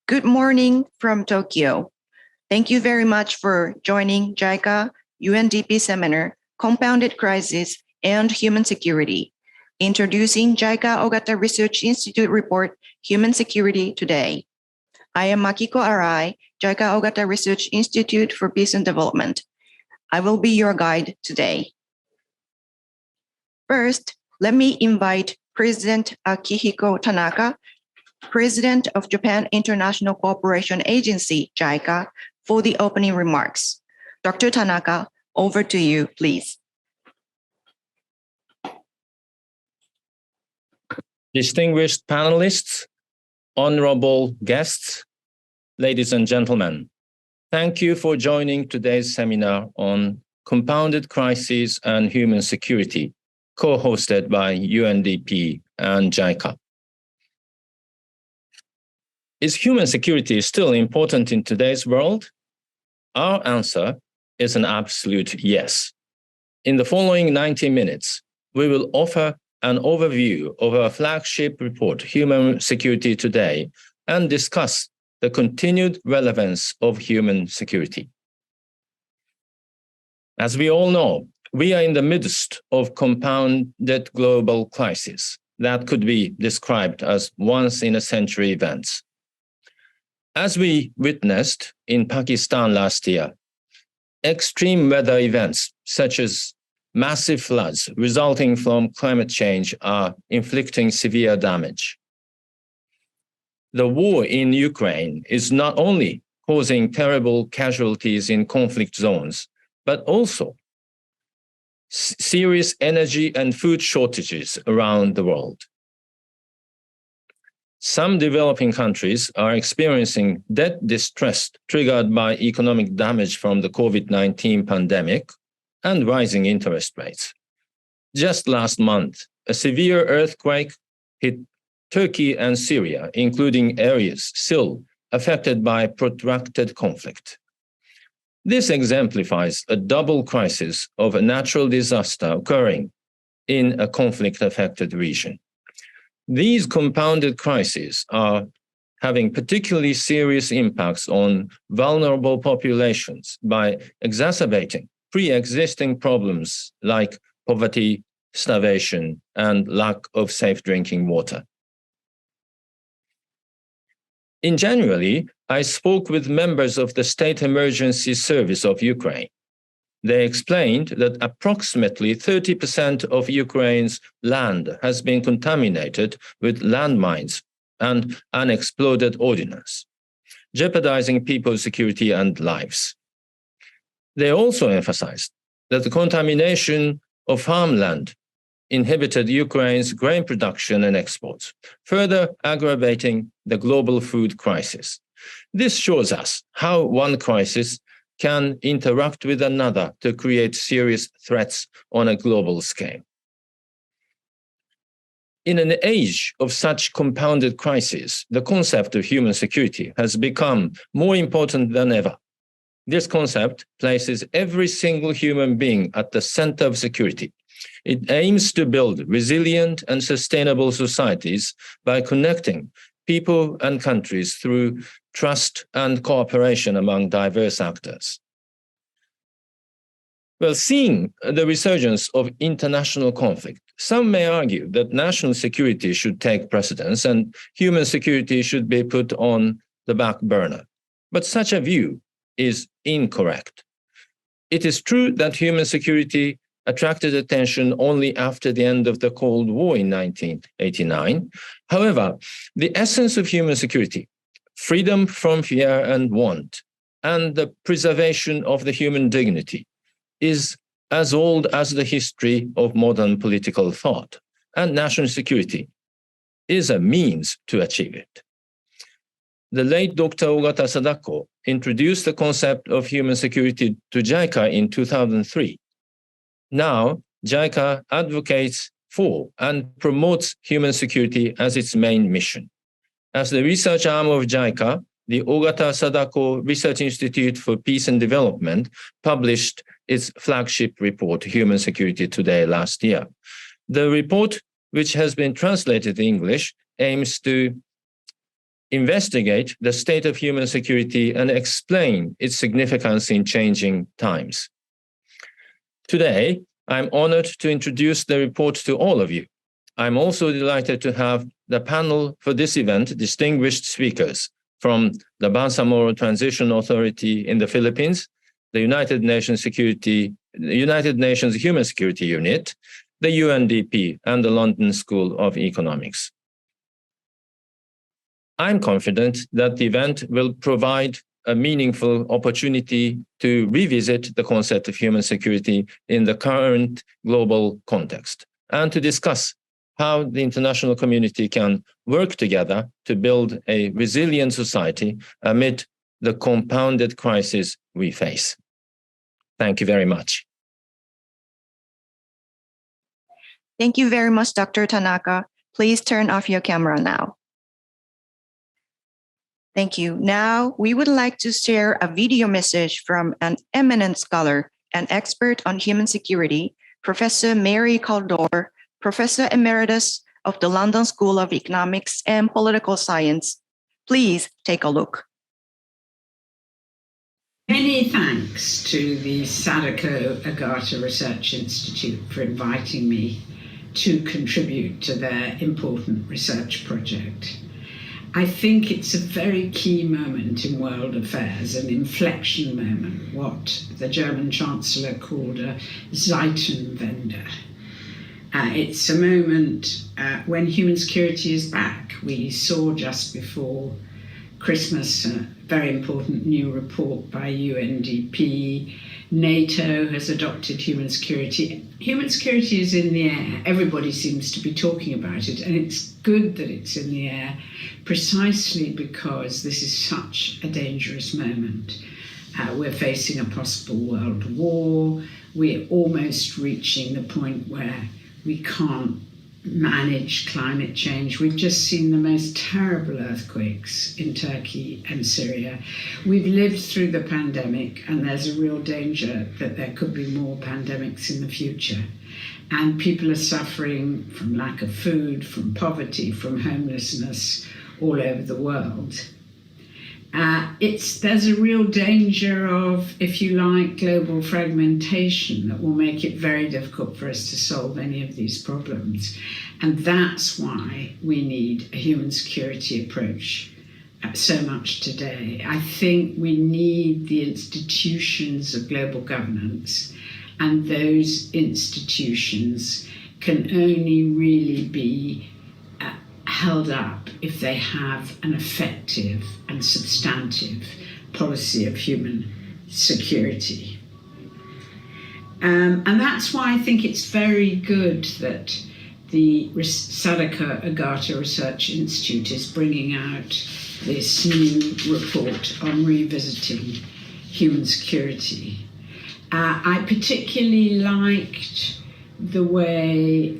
Good morning from Tokyo. Thank you very much for joining JICA UNDP seminar, Compounded Crisis and Human Security, introducing JICA Ogata Research Institute report, Human Security Today. I am Makiko Arai, JICA Ogata Research Institute for Peace and Development. I will be your guide today. First, let me invite President Akihiko Tanaka, President of Japan International Cooperation Agency, JICA, for the opening remarks. Dr. Tanaka, over to you, please. Distinguished panelists, honorable guests, ladies and gentlemen, thank you for joining today's seminar on Compounded Crises and Human Security, co-hosted by UNDP and JICA. Is human security still important in today's world? Our answer is an absolute yes. In the following 90 minutes, we will offer an overview of our flagship report, Human Security Today, and discuss the continued relevance of human security. As we all know, we are in the midst of compounded global crisis that could be described as once-in-a-century events. As we witnessed in Pakistan last year, extreme weather events such as massive floods resulting from climate change are inflicting severe damage. The war in Ukraine is not only causing terrible casualties in conflict zones, but also serious energy and food shortages around the world. Some developing countries are experiencing debt distress triggered by economic damage from the COVID-19 pandemic and rising interest rates. Just last month, a severe earthquake hit Turkey and Syria, including areas still affected by protracted conflict. This exemplifies a double crisis of a natural disaster occurring in a conflict-affected region. These compounded crises are having particularly serious impacts on vulnerable populations by exacerbating pre-existing problems like poverty, starvation, and lack of safe drinking water. In January, I spoke with members of the State Emergency Service of Ukraine. They explained that approximately 30% of Ukraine's land has been contaminated with landmines and unexploded ordnance, jeopardizing people's security and lives. They also emphasized that the contamination of farmland inhibited Ukraine's grain production and exports, further aggravating the global food crisis. This shows us how one crisis can interact with another to create serious threats on a global scale. In an age of such compounded crises, the concept of human security has become more important than ever. This concept places every single human being at the center of security. It aims to build resilient and sustainable societies by connecting people and countries through trust and cooperation among diverse actors. Well, seeing the resurgence of international conflict, some may argue that national security should take precedence and human security should be put on the back burner. But such a view is incorrect. It is true that human security attracted attention only after the end of the Cold War in 1989. However, the essence of human security, freedom from fear and want, and the preservation of the human dignity, is as old as the history of modern political thought, and national security is a means to achieve it. The late Dr. Ogata Sadako introduced the concept of human security to JICA in 2003. Now, JICA advocates for and promotes human security as its main mission. As the research arm of JICA, the Ogata Sadako Research Institute for Peace and Development published its flagship report, Human Security Today, last year. The report, which has been translated in English, aims to investigate the state of human security and explain its significance in changing times. Today, I'm honored to introduce the report to all of you. I'm also delighted to have the panel for this event distinguished speakers from the Bangsamoro Transition Authority in the Philippines, the United Nations Human Security Unit, the UNDP, and the London School of Economics. I'm confident that the event will provide a meaningful opportunity to revisit the concept of human security in the current global context and to discuss how the international community can work together to build a resilient society amid the compounded crisis we face. Thank you very much. Thank you very much, Dr. Tanaka. Please turn off your camera now. Thank you. Now, we would like to share a video message from an eminent scholar and expert on human security, Professor Mary Kaldor, Professor Emeritus of the London School of Economics and Political Science. Please take a look. Many thanks to the Sadako Ogata Research Institute for inviting me to contribute to their important research project. I think it's a very key moment in world affairs, an inflection moment, what the German Chancellor called a Zeitenwende. It's a moment when human security is back. We saw just before Christmas a very important new report by UNDP. NATO has adopted human security. Human security is in the air. Everybody seems to be talking about it, and it's good that it's in the air precisely because this is such a dangerous moment. We're facing a possible world war. We're almost reaching the point where we can't manage climate change. We've just seen the most terrible earthquakes in Turkey and Syria. We've lived through the pandemic, and there's a real danger that there could be more pandemics in the future. And people are suffering from lack of food, from poverty, from homelessness all over the world. There's a real danger of, if you like, global fragmentation that will make it very difficult for us to solve any of these problems. And that's why we need a human security approach so much today. I think we need the institutions of global governance, and those institutions can only really be held up if they have an effective and substantive policy of human security. And that's why I think it's very good that the Sadako Ogata Research Institute is bringing out this new report on revisiting human security. I particularly liked the way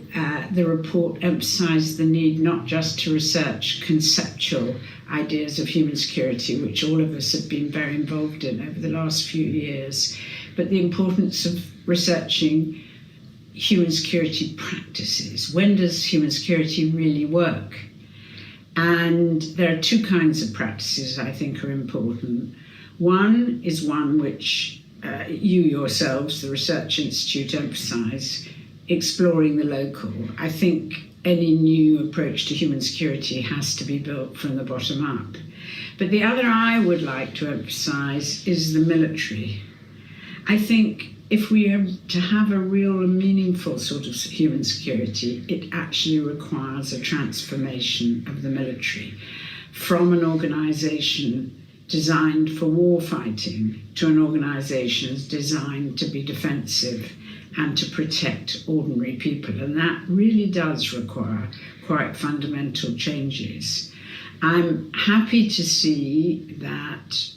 the report emphasised the need not just to research conceptual ideas of human security, which all of us have been very involved in over the last few years, but the importance of researching human security practices. When does human security really work? And there are two kinds of practices I think are important. One is one which you yourselves, the Research Institute, emphasise, exploring the local. I think any new approach to human security has to be built from the bottom up. But the other I would like to emphasise is the military. I think if we are to have a real and meaningful sort of human security, it actually requires a transformation of the military from an organisation designed for war fighting to an organisation designed to be defensive and to protect ordinary people. And that really does require quite fundamental changes. I'm happy to see that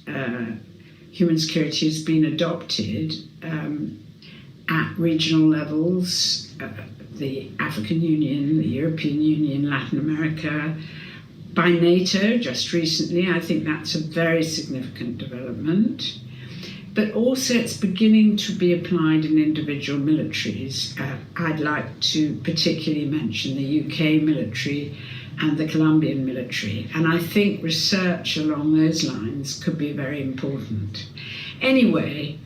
human security has been adopted at regional levels, the African Union, the European Union, Latin America, by NATO just recently. I think that's a very significant development. but also it's beginning to be applied in individual militaries. I'd like to particularly mention the UK military and the Colombian military, and I think research along those lines could be very important. Anyway,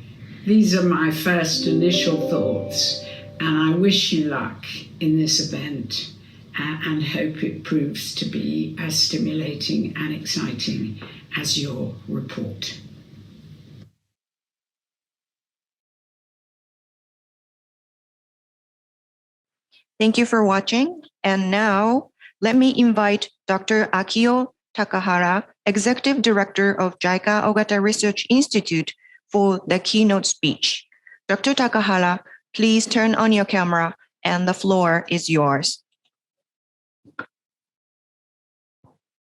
these are my first initial thoughts, and I wish you luck in this event and hope it proves to be as stimulating and exciting as your report. Thank you for watching. And now let me invite Dr. Akio Takahara, Executive Director of JICA Ogata Research Institute, for the keynote speech. Dr. Takahara, please turn on your camera and the floor is yours.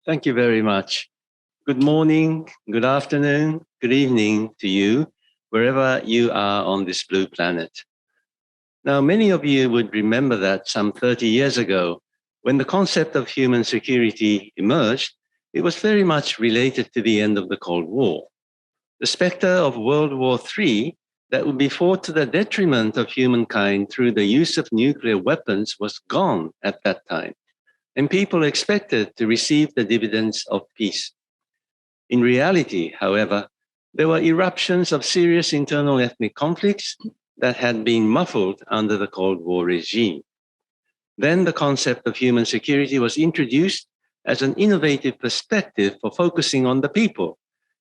Thank you very much. Good morning, good afternoon, good evening to you, wherever you are on this blue planet. Now, many of you would remember that some 30 years ago, when the concept of human security emerged, it was very much related to the end of the Cold War. The specter of World War III that would be fought to the detriment of humankind through the use of nuclear weapons was gone at that time, and people expected to receive the dividends of peace. In reality, however, there were eruptions of serious internal ethnic conflicts that had been muffled under the Cold War regime. Then the concept of human security was introduced as an innovative perspective for focusing on the people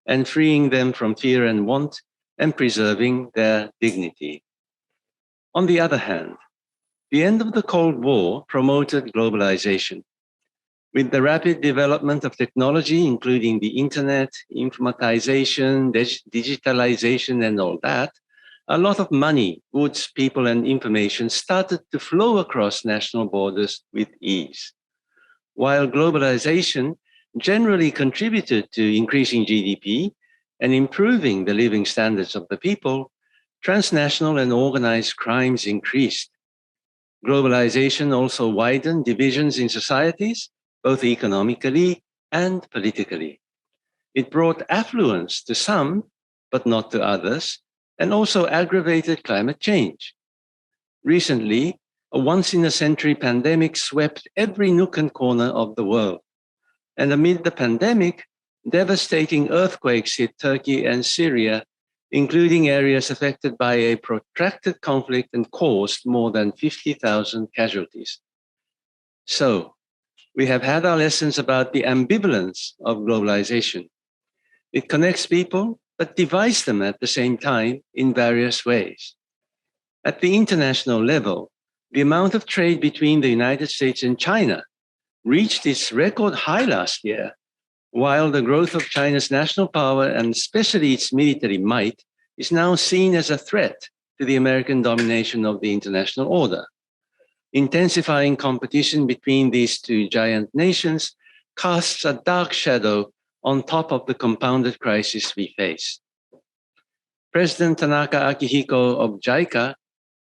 and freeing them from fear and want and preserving their dignity. On the other hand, the end of the Cold War promoted globalization. With the rapid development of technology, including the internet, informatization, digitalization, and all that, a lot of money, goods, people, and information started to flow across national borders with ease. While globalization generally contributed to increasing GDP and improving the living standards of the people, transnational and organized crimes increased. Globalization also widened divisions in societies, both economically and politically. It brought affluence to some, but not to others, and also aggravated climate change. Recently, a once-in-a-century pandemic swept every nook and corner of the world. And amid the pandemic, devastating earthquakes hit Turkey and Syria, including areas affected by a protracted conflict and caused more than 50,000 casualties. So, we have had our lessons about the ambivalence of globalization. It connects people, but divides them at the same time in various ways. At the international level, the amount of trade between the United States and China reached its record high last year, while the growth of China's national power and especially its military might is now seen as a threat to the American domination of the international order. Intensifying competition between these two giant nations casts a dark shadow on top of the compounded crisis we face. President Tanaka Akihiko of JICA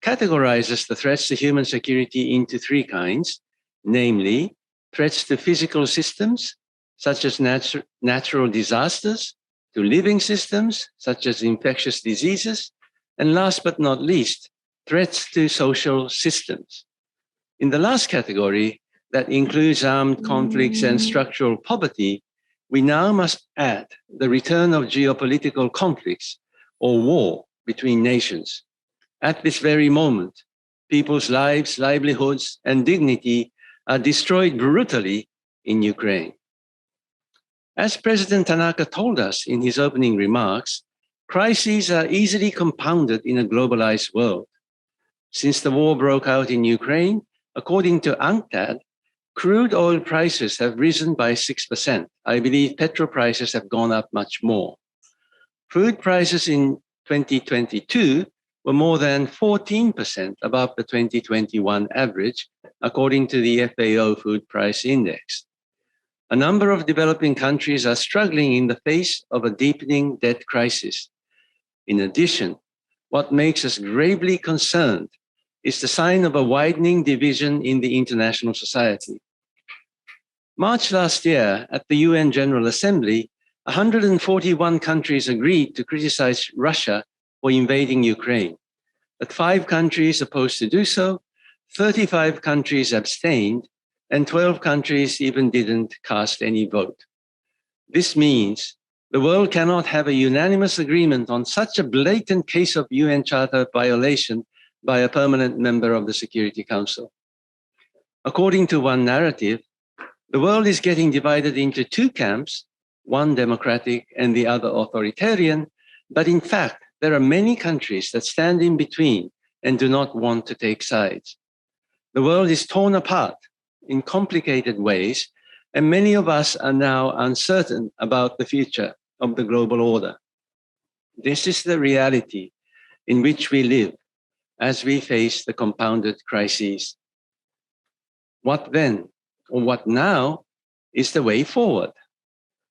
categorizes the threats to human security into three kinds, namely threats to physical systems, such as natural disasters, to living systems, such as infectious diseases, and last but not least, threats to social systems. In the last category, that includes armed conflicts and structural poverty, we now must add the return of geopolitical conflicts or war between nations. At this very moment, people's lives, livelihoods, and dignity are destroyed brutally in Ukraine. As President Tanaka told us in his opening remarks, crises are easily compounded in a globalized world. Since the war broke out in Ukraine, according to UNCTAD, crude oil prices have risen by 6%. I believe petrol prices have gone up much more. Food prices in 2022 were more than 14% above the 2021 average, according to the FAO Food Price Index. A number of developing countries are struggling in the face of a deepening debt crisis. In addition, what makes us gravely concerned is the sign of a widening division in the international society. March last year, at the UN General Assembly, 141 countries agreed to criticize Russia for invading Ukraine, but 5 countries opposed to do so, 35 countries abstained, and 12 countries even didn't cast any vote. This means the world cannot have a unanimous agreement on such a blatant case of UN Charter violation by a permanent member of the Security Council. According to one narrative, the world is getting divided into 2 camps, one democratic and the other authoritarian, but in fact, there are many countries that stand in between and do not want to take sides. The world is torn apart in complicated ways, and many of us are now uncertain about the future of the global order. This is the reality in which we live as we face the compounded crises. What then, or what now, is the way forward?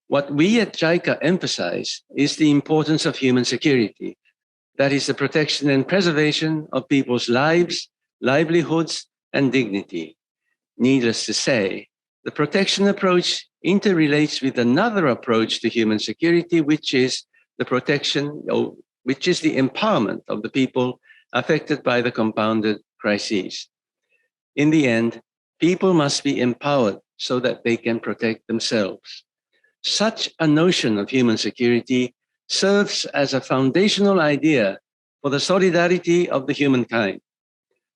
What we at JICA emphasize is the importance of human security, that is the protection and preservation of people's lives, livelihoods, and dignity. Needless to say, the protection approach interrelates with another approach to human security, which is the empowerment of the people affected by the compounded crises. In the end, people must be empowered so that they can protect themselves. Such a notion of human security serves as a foundational idea for the solidarity of the humankind,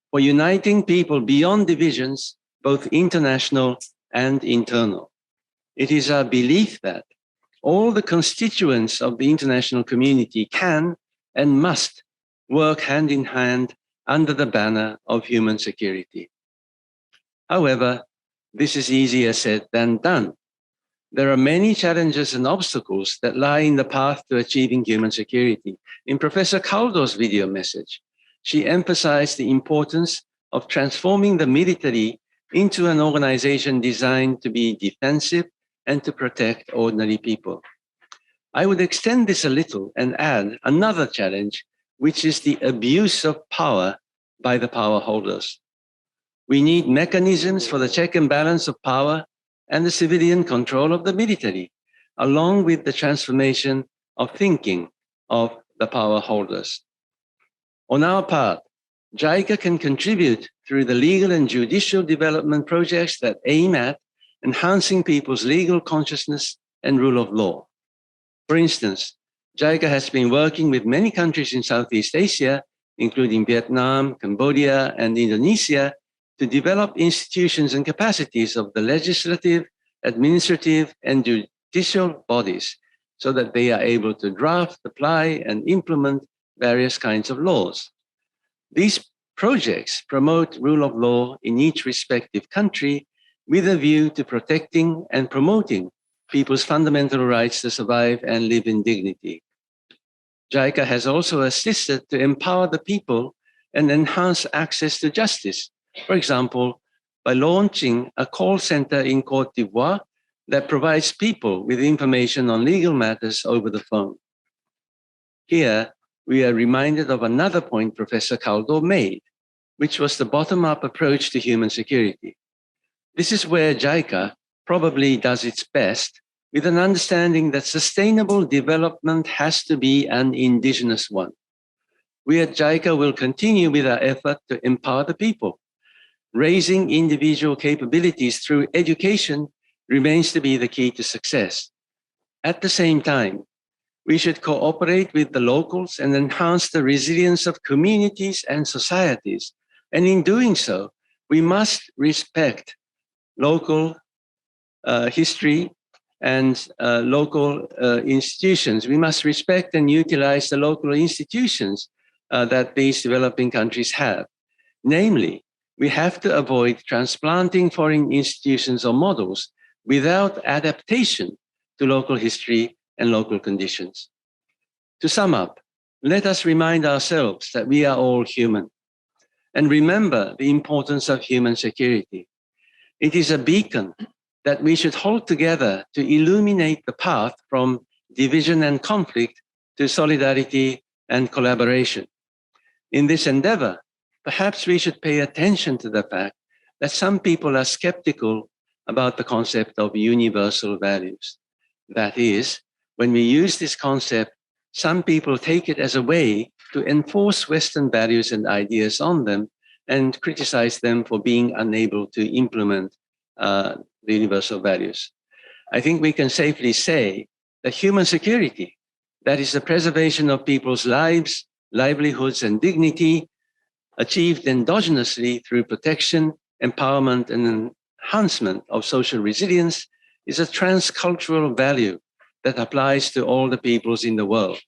for uniting people beyond divisions, both international and internal. It is our belief that all the constituents of the international community can and must work hand in hand under the banner of human security. However, this is easier said than done. There are many challenges and obstacles that lie in the path to achieving human security. In Professor Kaldor's video message, she emphasized the importance of transforming the military into an organization designed to be defensive and to protect ordinary people. I would extend this a little and add another challenge, which is the abuse of power by the power holders. We need mechanisms for the check and balance of power and the civilian control of the military, along with the transformation of thinking of the power holders. On our part, JICA can contribute through the legal and judicial development projects that aim at enhancing people's legal consciousness and rule of law. For instance, JICA has been working with many countries in Southeast Asia, including Vietnam, Cambodia, and Indonesia, to develop institutions and capacities of the legislative, administrative, and judicial bodies so that they are able to draft, apply, and implement various kinds of laws. These projects promote rule of law in each respective country with a view to protecting and promoting people's fundamental rights to survive and live in dignity. JICA has also assisted to empower the people and enhance access to justice. For example, by launching a call center in Côte d'Ivoire that provides people with information on legal matters over the phone. Here, we are reminded of another point Professor Kaldor made, which was the bottom-up approach to human security. This is where JICA probably does its best, with an understanding that sustainable development has to be an indigenous one. We at JICA will continue with our effort to empower the people. Raising individual capabilities through education remains to be the key to success. At the same time, we should cooperate with the locals and enhance the resilience of communities and societies. And in doing so, we must respect local history and local institutions. We must respect and utilize the local institutions that these developing countries have. Namely, we have to avoid transplanting foreign institutions or models without adaptation to local history and local conditions. To sum up, let us remind ourselves that we are all human and remember the importance of human security. It is a beacon that we should hold together to illuminate the path from division and conflict to solidarity and collaboration. In this endeavor, perhaps we should pay attention to the fact that some people are skeptical about the concept of universal values. That is, When we use this concept, some people take it as a way to enforce Western values and ideas on them and criticize them for being unable to implement the universal values. I think we can safely say that human security, that is the preservation of people's lives, livelihoods, and dignity, achieved endogenously through protection, empowerment, and enhancement of social resilience, is a transcultural value that applies to all the peoples in the world.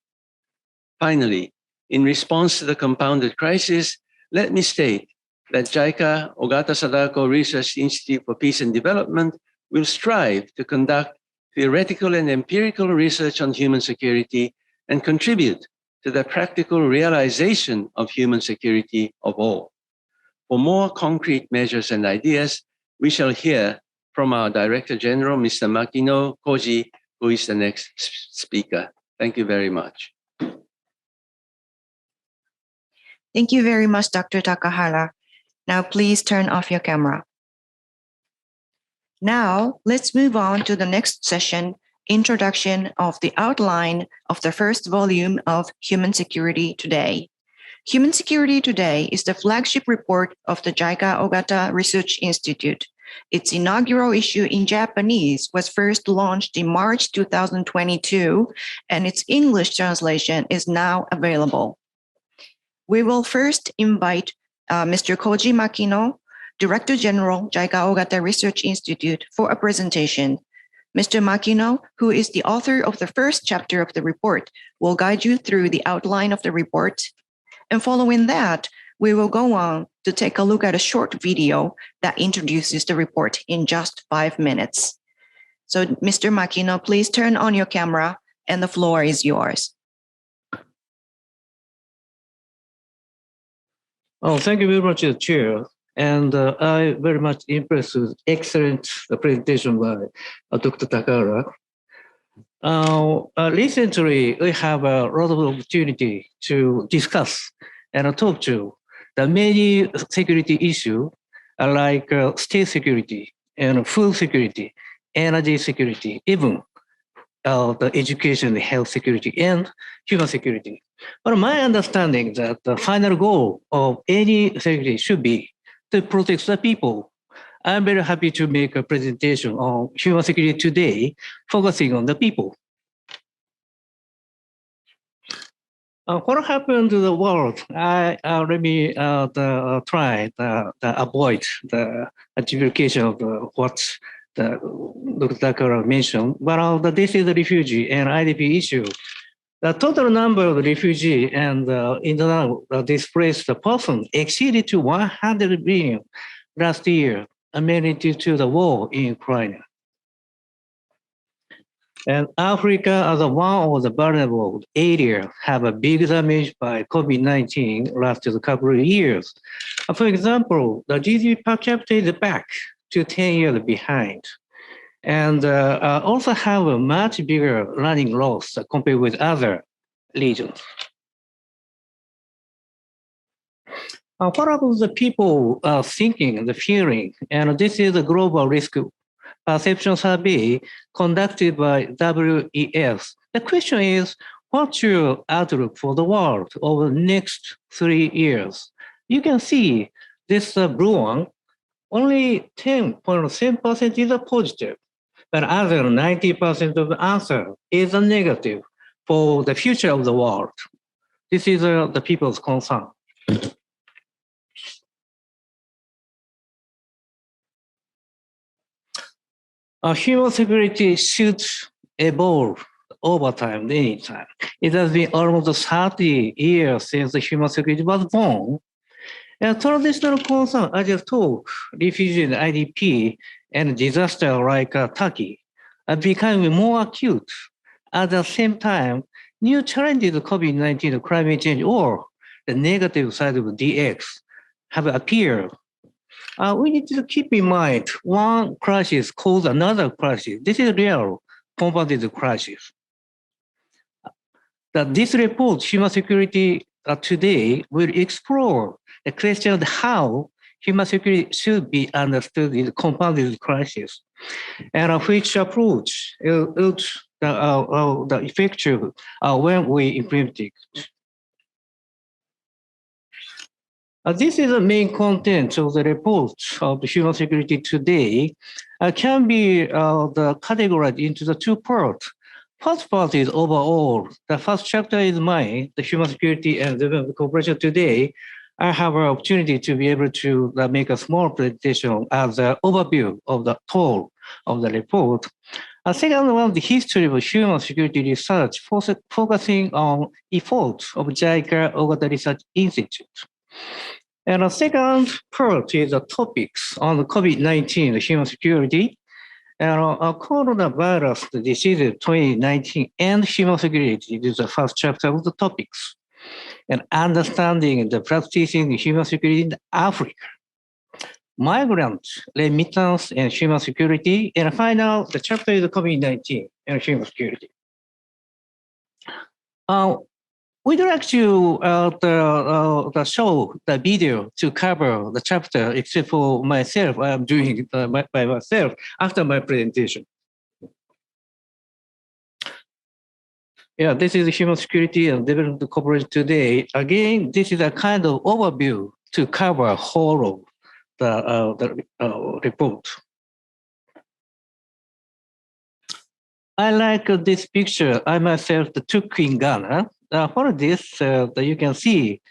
Finally, in response to the compounded crisis, let me state that JICA Ogata Sadako Research Institute for Peace and Development will strive to conduct theoretical and empirical research on human security and contribute to the practical realization of human security of all. For more concrete measures and ideas, we shall hear from our Director General, Mr. Makino Koji, who is the next speaker. Thank you very much. Thank you very much, Dr. Takahara. Now, please turn off your camera. Now, let's move on to the next session, introduction of the outline of the first volume of Human Security Today. Human Security Today is the flagship report of the JICA Ogata Research Institute. Its inaugural issue in Japanese was first launched in March 2022, and its English translation is now available. We will first invite Mr. Koji Makino, Director General, JICA Ogata Research Institute, for a presentation. Mr. Makino, who is the author of the first chapter of the report, will guide you through the outline of the report. And following that, we will go on to take a look at a short video that introduces the report in just 5 minutes. So, Mr. Makino, please turn on your camera, and the floor is yours. Oh, thank you very much, Chair. And I very much impressed with excellent presentation by Dr. Takahara. Recently, we have a lot of opportunity to discuss and talk to the many security issues like state security and food security, energy security, even the education, health security, and human security. But my understanding is that the final goal of any security should be to protect the people. I'm very happy to make a presentation on human security today, focusing on the people. What happened to the world? Let me try to avoid the duplication of what Dr. Takahara mentioned. But this is the refugee and IDP issue. The total number of refugees and internal displaced persons exceeded to 100 million last year, mainly due to the war in Ukraine. And Africa, as one of the vulnerable areas, have a big damage by COVID-19 last couple of years. For example, the GDP per capita is back to 10 years behind, and also have a much bigger running loss compared with other regions. What about the people thinking, the feeling? And this is a global risk perception survey conducted by WEF. The question is, what's your outlook for the world over the next 3 years? You can see this blue one, only 10.7% is a positive, but other 90% of the answer is a negative for the future of the world. This is the people's concern. Human security should evolve over time, anytime. It has been almost 30 years since the human security was born. And traditional concern, I just talked, refugee and IDP and disaster like Turkey are becoming more acute. At the same time, new challenges of COVID-19, climate change, or the negative side of DX have appeared. We need to keep in mind one crisis causes another crisis. This is real compounded crisis. This report, Human Security Today, will explore the question of how human security should be understood in compounded crisis, and which approach would the effective when we implement it. This is the main content of the report of the human security today. Can be categorized into the two parts. First part is overall. The first chapter is mine, the human security and development cooperation today. I have an opportunity to be able to make a small presentation as an overview of the whole of the report. Second one, the history of human security research, focusing on efforts of JICA Ogata Research Institute. And the second part is the topics on the COVID-19, the human security, and coronavirus, the disease 2019, and human security. This is the first chapter of the topics. And understanding the practicing human security in Africa, migrant, remittance, and human security. And final, the chapter is the COVID-19 and human security. We'd like to show the video to cover the chapter, except for myself. I'm doing it by myself after my presentation. Yeah, this is human security and development cooperation today. Again, this is a kind of overview to cover whole of the report. I like this picture. I myself took in Ghana. For this, you can see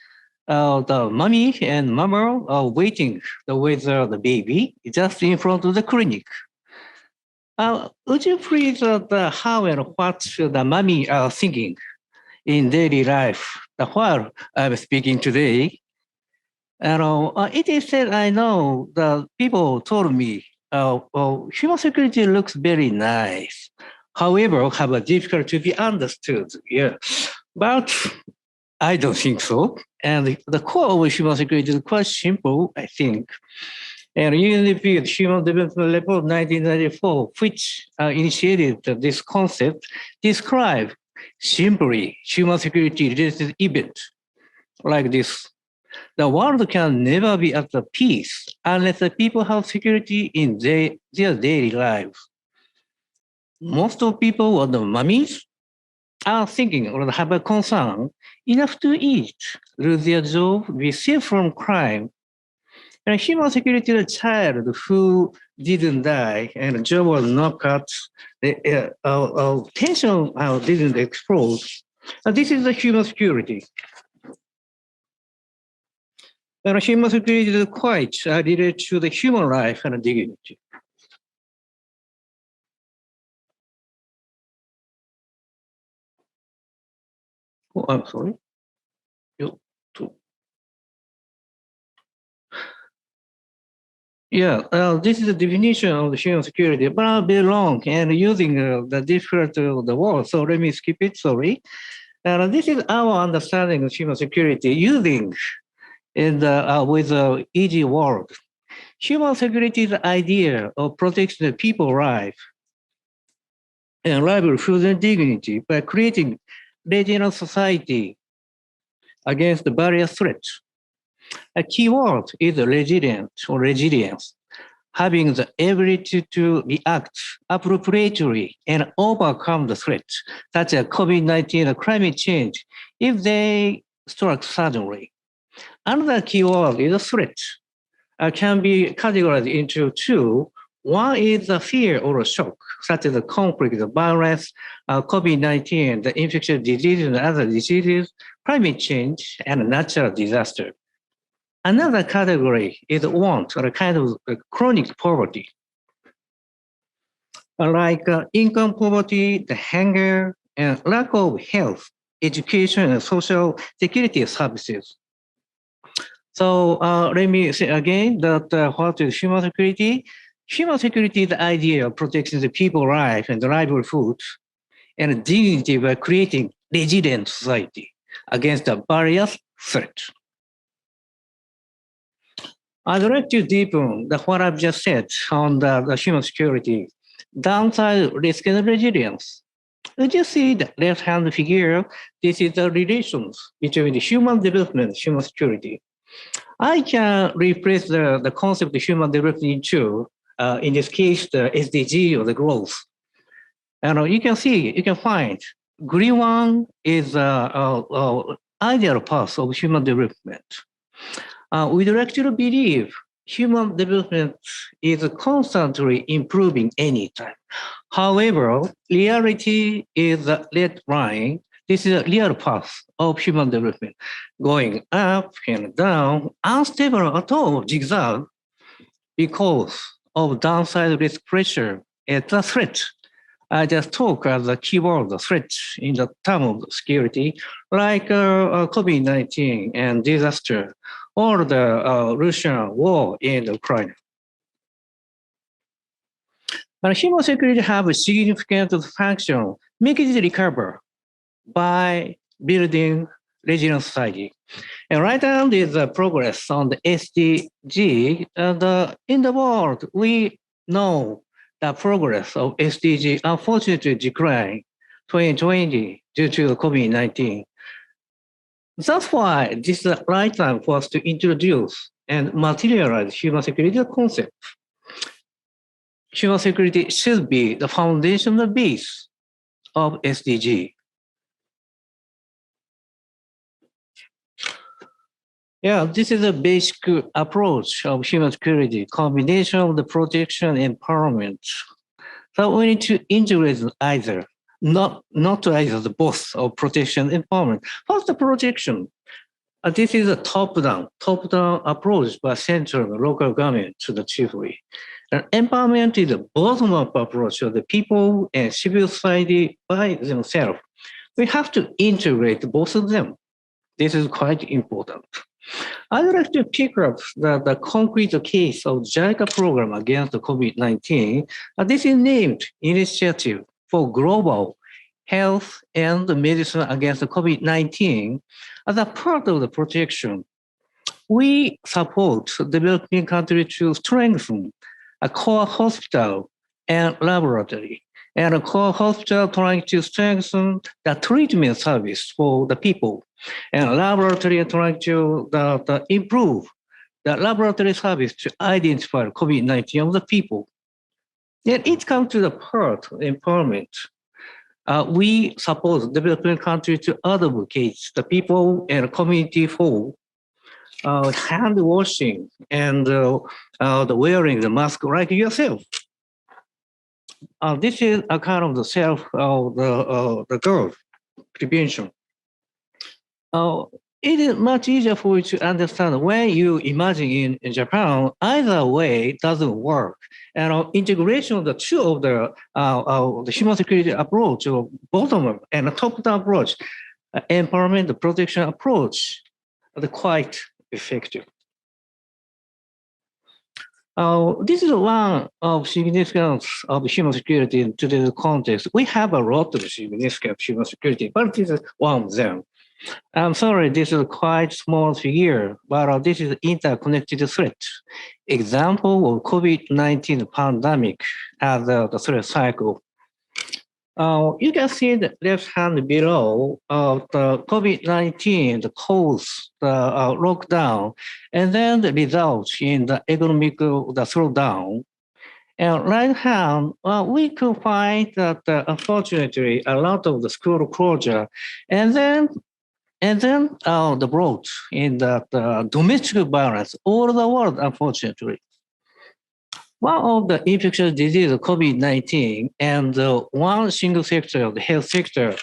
the mommy and mama are waiting with the baby just in front of the clinic. Would you please how and what the mommy are thinking in daily life while I'm speaking today? It is said, I know the people told me, human security looks very nice. However, have a difficult to be understood. Yeah, but I don't think so. And the core of human security is quite simple, I think. And UNDP Human Development Report 1994, which initiated this concept, describe simply human security related event like this. The world can never be at peace unless the people have security in their daily lives. Most of people or the mummies are thinking or have a concern enough to eat, lose their job, be safe from crime. And human security, the child who didn't die and job was not cut, tension didn't explode. This is the human security. And human security is quite related to the human life and dignity. Oh, I'm sorry. Yeah, this is the definition of the human security, but I'll be long and using the different the word. So let me skip it. Sorry. This is our understanding of human security using in the with the easy word. Human security is the idea of protecting the people's life and livelihood and dignity by creating resilient society against the various threats. A key word is resilience or resilience, having the ability to react appropriately and overcome the threats, such as COVID-19 or climate change, if they strike suddenly. Another key word is a threat. Can be categorized into two. One is the fear or a shock, such as the conflict, the violence, COVID-19, the infectious diseases and other diseases, climate change, and natural disaster. Another category is want or a kind of chronic poverty, like income poverty, the hunger, and lack of health, education, and social security services. So let me say again that what is human security? Human security is the idea of protecting the people's life and the livelihood and dignity by creating resilient society against the various threats. I'd like to deepen what I've just said on the human security, downside risk and resilience. Would you see the left-hand figure? This is the relations between the human development and human security. I can replace the concept of human development into, in this case, the SDG or the growth. And you can find green one is ideal path of human development. We'd like to believe human development is constantly improving anytime. However, reality is a red line. This is a real path of human development, going up and down, unstable at all, zigzag, because of downside risk pressure as a threat. I just talk as a keyword threat in the term of security, like COVID-19 and disaster, or the Russian war in Ukraine. But human security have a significant function, make it recover by building resilient society. And right now, there's a progress on the SDG. And in the world, we know the progress of SDG unfortunately declined 2020 due to COVID-19. That's why this is the right time for us to introduce and materialize human security concept. Human security should be the foundational base of SDG. Yeah, this is a basic approach of human security, combination of the protection and empowerment. So we need to integrate either, not either the both of protection and empowerment. First, the protection. This is a top-down approach by central and local government to the chiefly. And empowerment is a bottom-up approach of the people and civil society by themselves. We have to integrate both of them. This is quite important. I'd like to pick up the concrete case of JICA program against the COVID-19. This is named Initiative for Global Health and Medicine Against the COVID-19. As a part of the protection, we support developing countries to strengthen a core hospital and laboratory, and a core hospital trying to strengthen the treatment service for the people, and a laboratory trying to improve the laboratory service to identify COVID-19 of the people. Then it comes to the part of empowerment. We support developing countries to advocate the people and community for hand washing and the wearing the mask like yourself. This is a kind of the self of the girl prevention. It is much easier for you to understand when you imagine in Japan, either way doesn't work. And integration of the two of the human security approach, or bottom-up and top-down approach, empowerment protection approach, are quite effective. This is one of significance of human security in today's context. We have a lot of significant human security, but this is one of them. I'm sorry, this is a quite small figure, but this is interconnected threat. Example of COVID-19 pandemic as the threat cycle. You can see the left hand below the COVID-19, the cause, the lockdown, and then the results in the economic the slowdown. And right hand, we could find that unfortunately a lot of the school closure, and then the growth in the domestic violence all over the world, unfortunately. One of the infectious disease, COVID-19, and one single sector, the health sector,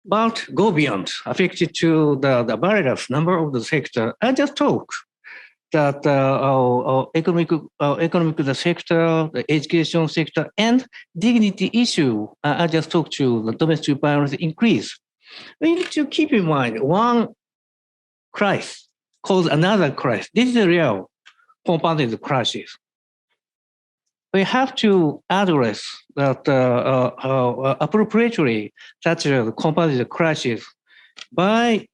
but go beyond, affected to the various number of the sector. I just talk that economic the sector, the education sector, and dignity issue. I just talked to the domestic violence increase. We need to keep in mind one crisis causes another crisis. This is a real compounded crisis. We have to address that appropriately such a compounded crisis by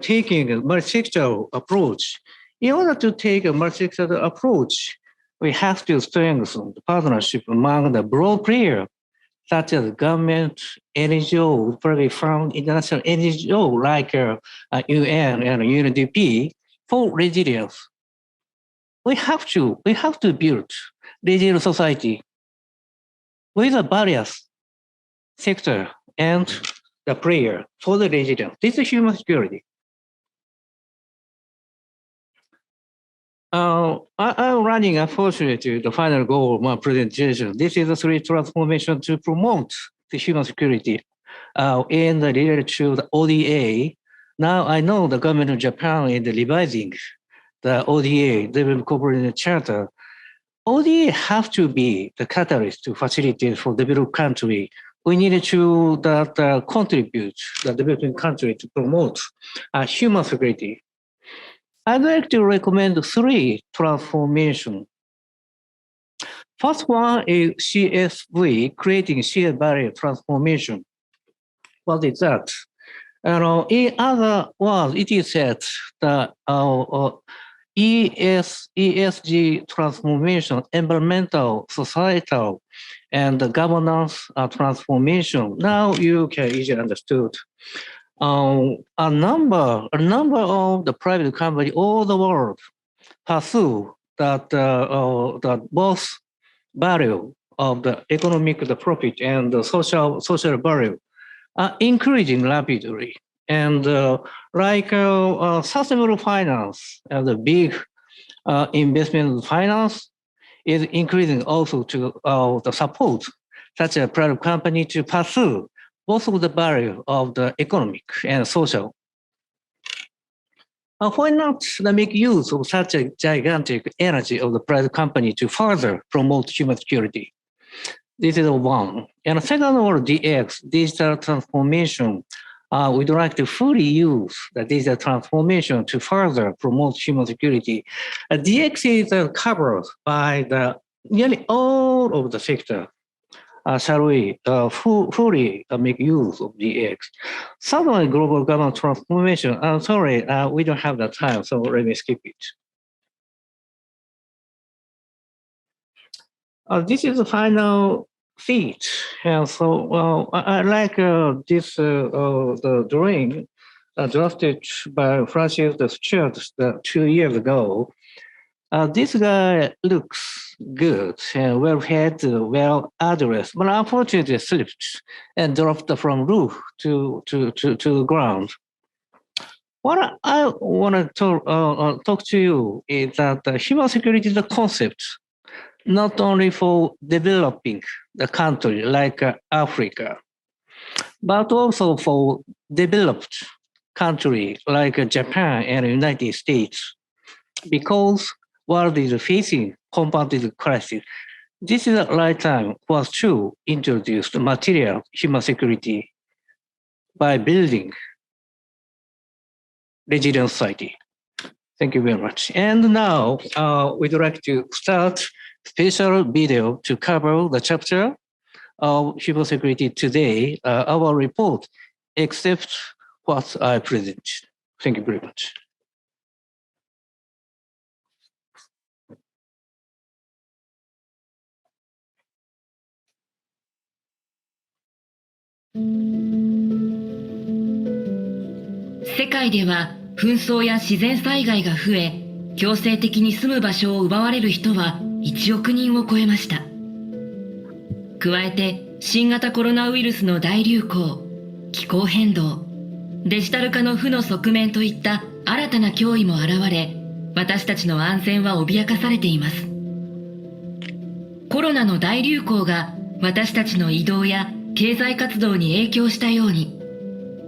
taking a multi-sectoral approach. In order to take a multi-sectoral approach, we have to strengthen the partnership among the broad players, such as government, NGO, probably found international NGO like UN and UNDP for resilience. We have to build resilient society with the barriers sector and the player for the resilience. This is human security. I'm running, unfortunately, the final goal of my presentation. This is a three transformation to promote the human security in the related to the ODA. Now I know the government of Japan is revising the ODA, Development Cooperation Charter. ODA have to be the catalyst to facilitate for developed country. We need to contribute the developing country to promote human security. I'd like to recommend three transformations. First one is CSV, creating shared value transformation. What is that? In other words, it is said that ESG transformation, environmental, societal, and the governance transformation. Now you can easily understood. A number of the private company all the world pursue that both value of the economic the profit and the social value are increasing rapidly. And sustainable finance and the big investment finance is increasing also to the support such a private company to pursue both of the value of the economic and social. Why not make use of such a gigantic energy of the private company to further promote human security? This is one. And second one, DX, digital transformation. We'd like to fully use the digital transformation to further promote human security. DX is covered by the nearly all of the sector. Shall we fully make use of DX? Suddenly, global governance transformation. I'm sorry, we don't have the time, so let me skip it. This is the final feat, and so I like this the drawing drafted by Francis the Stewart 2 years ago. This guy looks good and well-fed, well-addressed, but unfortunately slipped and dropped from roof to the ground. What I want to talk to you is that human security is a concept, not only for developing the country like Africa, but also for developed country like Japan and the United States, because world is facing compounded crisis. This is the right time for us to introduce the material human security by building resilient society. Thank you very much. And now we'd like to start special video to cover the chapter of human security today, our report, except what I presented. Thank you very much.「世界では紛争や自然災害が増え、強制的に住む場所を奪われる人は1億人を超えました。加えて新型コロナウイルスの大流行、気候変動、デジタル化の負の側面といった新たな脅威も現れ、私たちの安全は脅かされています。コロナの大流行が私たちの移動や経済活動に影響したように、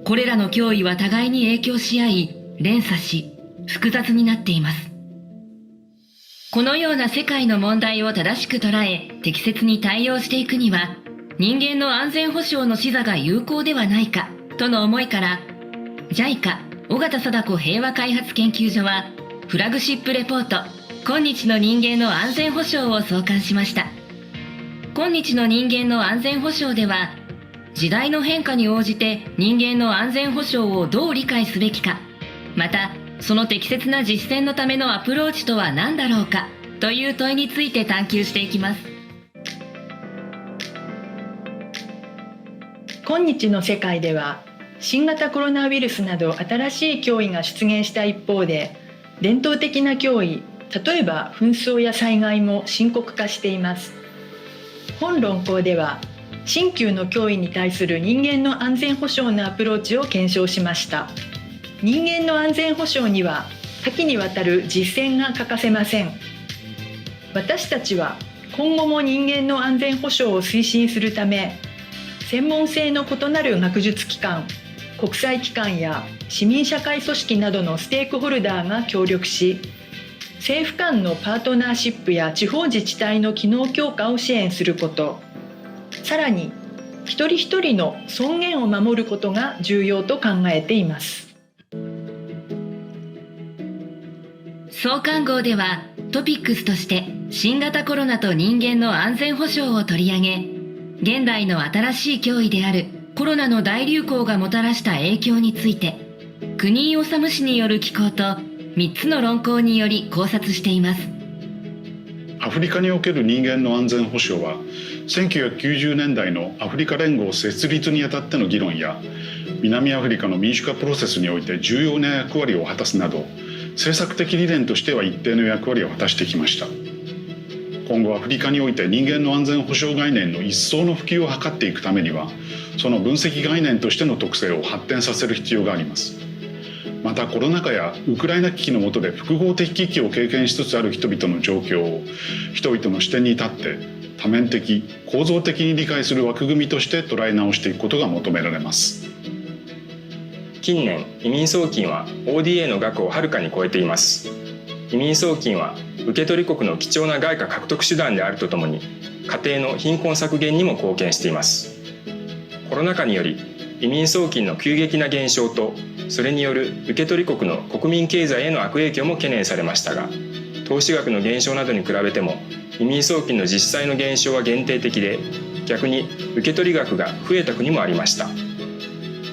これらの脅威は互いに影響し合い、連鎖し、複雑になっています。このような世界の問題を正しく捉え、適切に対応していくには、人間の安全保障の視座が有効ではないか、との思いから、JICA 尾形貞子平和開発研究所は、フラグシップレポート、今日の人間の安全保障を創刊しました。今日の人間の安全保障では、時代の変化に応じて人間の安全保障をどう理解すべきか、またその適切な実践のためのアプローチとは何だろうかという問いについて探求していきます。今日の世界では新型コロナウイルスなど新しい脅威が出現した一方で、伝統的な脅威、例えば紛争や災害も深刻化しています。本論考では新旧の脅威に対する人間の安全保障のアプローチを検証しました。人間の安全保障には多岐にわたる実践が欠かせません。私たちは今後も人間の安全保障を推進するため、専門性の異なる学術機関、国際機関や市民社会組織などのステークホルダーが協力し、政府間のパートナーシップや地方自治体の機能強化を支援すること、さらに一人一人の尊厳を守ることが重要と考えています。創刊号ではトピックスとして新型コロナと人間の安全保障を取り上げ、現代の新しい脅威であるコロナの大流行がもたらした影響について、国井治氏による寄稿と3つの論考により考察しています。アフリカにおける人間の安全保障は、1990年代のアフリカ連合設立にあたっての議論や、南アフリカの民主化プロセスにおいて重要な役割を果たすなど、政策的理念としては一定の役割を果たしてきました。今後アフリカにおいて人間の安全保障概念の一層の普及を図っていくためには、その分析概念としての特性を発展させる必要があります。またコロナ禍やウクライナ危機の下で複合的危機を経験しつつある人々の状況を人々の視点に立って多面的構造的に理解する枠組みとして捉え直していくことが求められます。近年移民送金は ODA の額をはるかに超えています。移民送金は受け取り国の貴重な外貨獲得手段であるとともに、家庭の貧困削減にも貢献しています。コロナ禍により移民送金の急激な減少と、それによる受け取り国の国民経済への悪影響も懸念されましたが、投資額の減少などに比べても移民送金の実際の減少は限定的で、逆に受け取り額が増えた国もありました。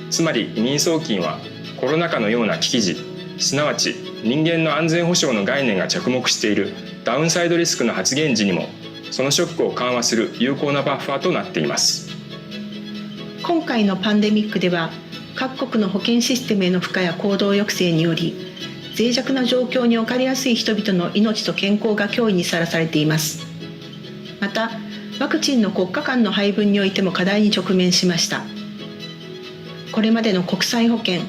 つまり移民送金はコロナ禍のような危機時、すなわち人間の安全保障の概念が着目しているダウンサイドリスクの発現時にも、そのショックを緩和する有効なバッファーとなっています。今回のパンデミックでは、各国の保健システムへの負荷や行動抑制により、脆弱な状況に置かれやすい人々の命と健康が脅威にさらされています。また、ワクチンの国家間の配分においても課題に直面しました。これまでの国際保健、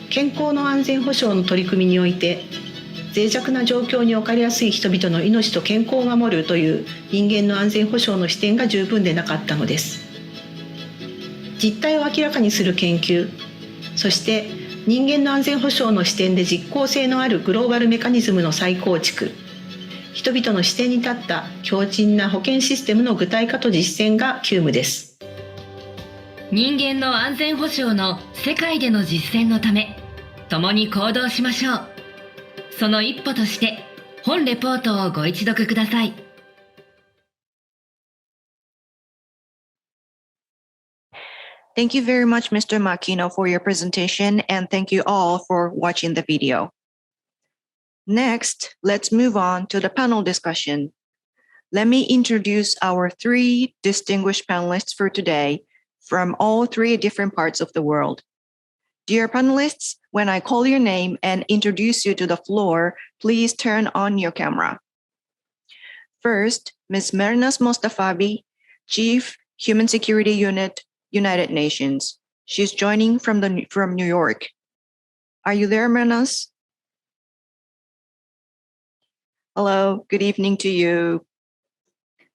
健康の安全保障の取り組みにおいて、脆弱な状況に置かれやすい人々の命と健康を守るという人間の安全保障の視点が十分でなかったのです。実態を明らかにする研究、そして人間の安全保障の視点で実効性のあるグローバルメカニズムの再構築、人々の視点に立った強靭な保健システムの具体化と実践が急務です。人間の安全保障の世界での実践のため、共に行動しましょう。その一歩として本レポートをご一読ください。Thank you very much, Mr. Makino, for your presentation, and thank you all for watching the video. Next, let's move on to the panel discussion. Let me introduce our three distinguished panelists for today from all three different parts of the world. Dear panelists, when I call your name and introduce you to the floor, please turn on your camera. First, Ms. Mernas Mostafabi, Chief Human Security Unit, United Nations. She's joining from New York. Are you there, Mernas? Hello, good evening to you.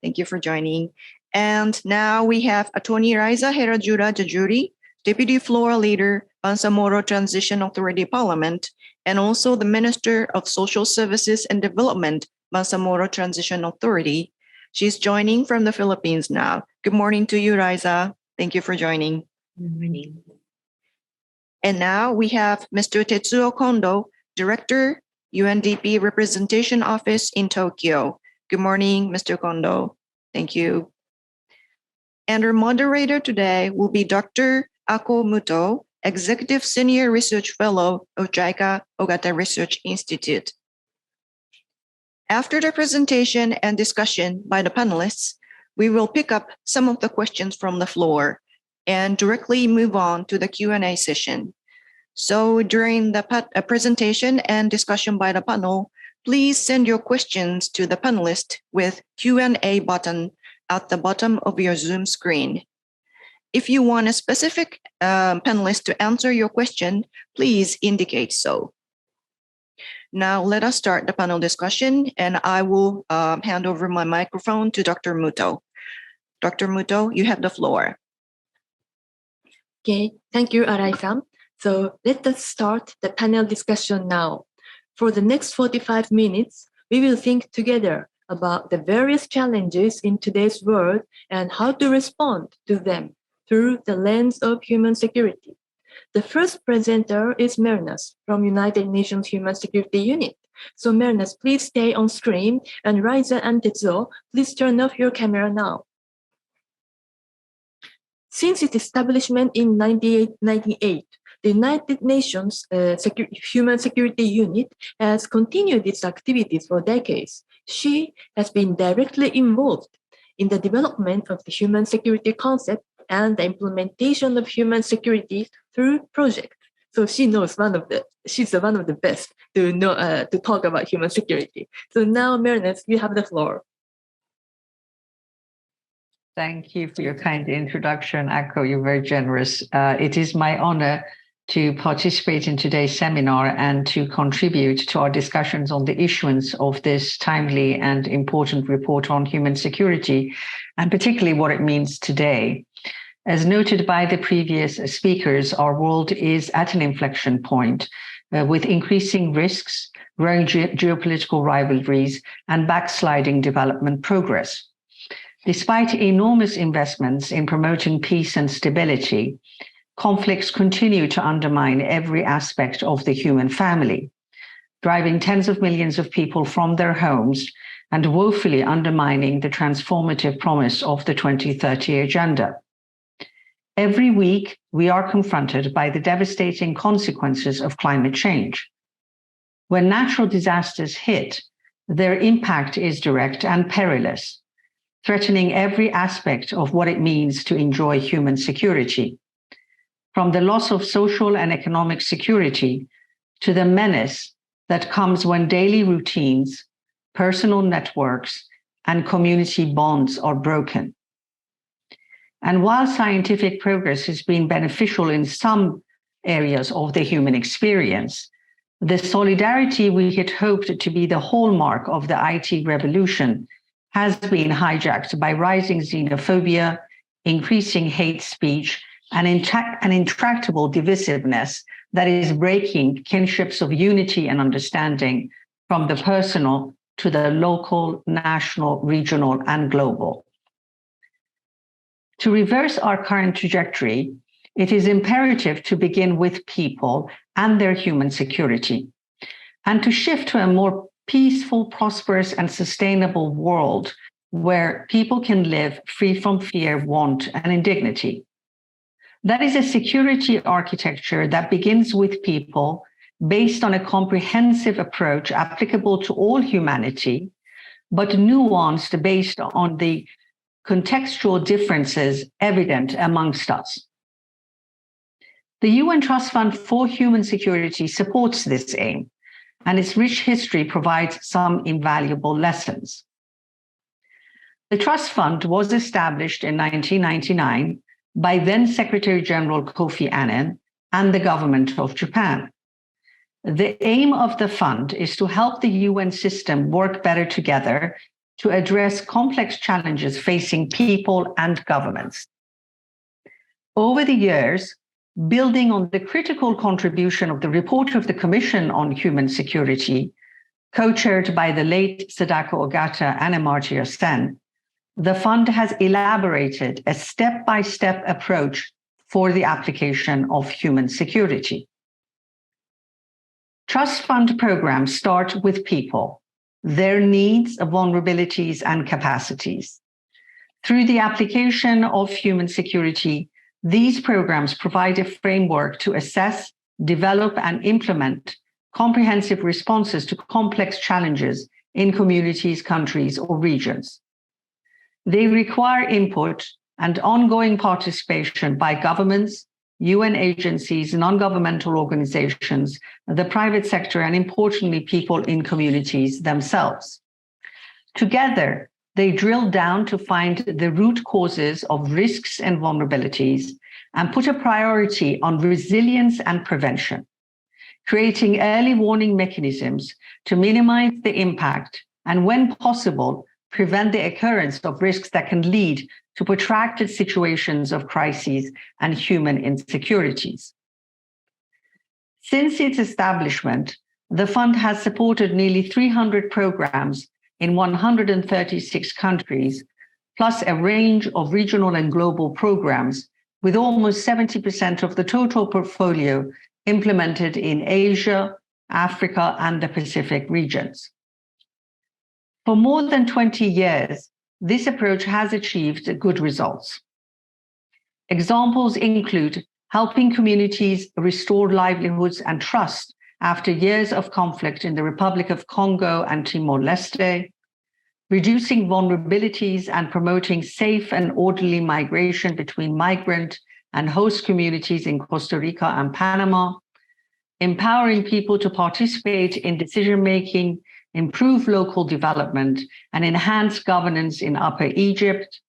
Thank you for joining. And now we have Attorney Raisa Herajura Jajuri, Deputy Floor Leader, Bangsamoro Transition Authority Parliament, and also the Minister of Social Services and Development, Bangsamoro Transition Authority. She's joining from the Philippines now. Good morning to you, Raisa. Thank you for joining. Good morning. And now we have Mr. Tetsuo Kondo, Director, UNDP Representation Office in Tokyo. Good morning, Mr. Kondo. Thank you. And our moderator today will be Dr. Ako Muto, Executive Senior Research Fellow of JICA Ogata Research Institute. After the presentation and discussion by the panelists, we will pick up some of the questions from the floor and directly move on to the Q&A session. So during the presentation and discussion by the panel, please send your questions to the panelist with Q&A button at the bottom of your Zoom screen. If you want a specific panelist to answer your question, please indicate so. Now let us start the panel discussion, and I will hand over my microphone to Dr. Muto. Dr. Muto, you have the floor. Okay, thank you, Arai-san. So let us start the panel discussion now. For the next 45 minutes, we will think together about the various challenges in today's world and how to respond to them through the lens of human security. The first presenter is Mernus from United Nations Human Security Unit. So Mernus, please stay on screen, and Raiza and Tetsuo, please turn off your camera now. Since its establishment in 1998, the United Nations Human Security Unit has continued its activities for decades. She has been directly involved in the development of the human security concept and the implementation of human security through projects. So she knows she's one of the best to know to talk about human security. So now, Mernus, you have the floor. Thank you for your kind introduction, Akko. You're very generous. It is my honor to participate in today's seminar and to contribute to our discussions on the issuance of this timely and important report on human security, and particularly what it means today. As noted by the previous speakers, our world is at an inflection point with increasing risks, growing geopolitical rivalries, and backsliding development progress. Despite enormous investments in promoting peace and stability, conflicts continue to undermine every aspect of the human family, driving tens of millions of people from their homes and woefully undermining the transformative promise of the 2030 Agenda. Every week, we are confronted by the devastating consequences of climate change. When natural disasters hit, their impact is direct and perilous, threatening every aspect of what it means to enjoy human security. From the loss of social and economic security to the menace that comes when daily routines, personal networks, and community bonds are broken. And while scientific progress has been beneficial in some areas of the human experience, the solidarity we had hoped to be the hallmark of the IT revolution has been hijacked by rising xenophobia, increasing hate speech, and intractable divisiveness that is breaking kinships of unity and understanding from the personal to the local, national, regional, and global. To reverse our current trajectory, it is imperative to begin with people and their human security, and to shift to a more peaceful, prosperous, and sustainable world where people can live free from fear, want, and indignity. That is a security architecture that begins with people, based on a comprehensive approach applicable to all humanity, but nuanced based on the contextual differences evident amongst us. The UN Trust Fund for Human Security supports this aim, and its rich history provides some invaluable lessons. The Trust Fund was established in 1999 by then Secretary General Kofi Annan and the government of Japan. The aim of the fund is to help the UN system work better together to address complex challenges facing people and governments. Over the years, building on the critical contribution of the report of the Commission on Human Security, co-chaired by the late Sadako Ogata and Amartya Sen, the fund has elaborated a step-by-step approach for the application of human security. Trust fund programs start with people, their needs, vulnerabilities, and capacities. Through the application of human security, these programs provide a framework to assess, develop, and implement comprehensive responses to complex challenges in communities, countries, or regions. They require input and ongoing participation by governments, UN agencies, non-governmental organizations, the private sector, and importantly, people in communities themselves. Together, they drill down to find the root causes of risks and vulnerabilities and put a priority on resilience and prevention, creating early warning mechanisms to minimize the impact and, when possible, prevent the occurrence of risks that can lead to protracted situations of crises and human insecurities. Since its establishment, the fund has supported nearly 300 programs in 136 countries, plus a range of regional and global programs, with almost 70% of the total portfolio implemented in Asia, Africa, and the Pacific regions. For more than 20 years, this approach has achieved good results. Examples include helping communities restore livelihoods and trust after years of conflict in the Republic of Congo and Timor-Leste, reducing vulnerabilities and promoting safe and orderly migration between migrant and host communities in Costa Rica and Panama, empowering people to participate in decision-making, improve local development, and enhance governance in Upper Egypt,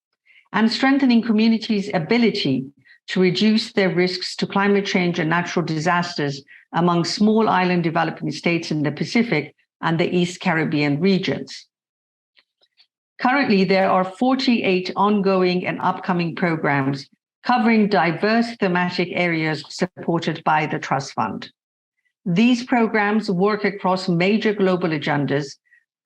and strengthening communities' ability to reduce their risks to climate change and natural disasters among small island developing states in the Pacific and the East Caribbean regions. Currently, there are 48 ongoing and upcoming programs covering diverse thematic areas supported by the Trust Fund. These programs work across major global agendas,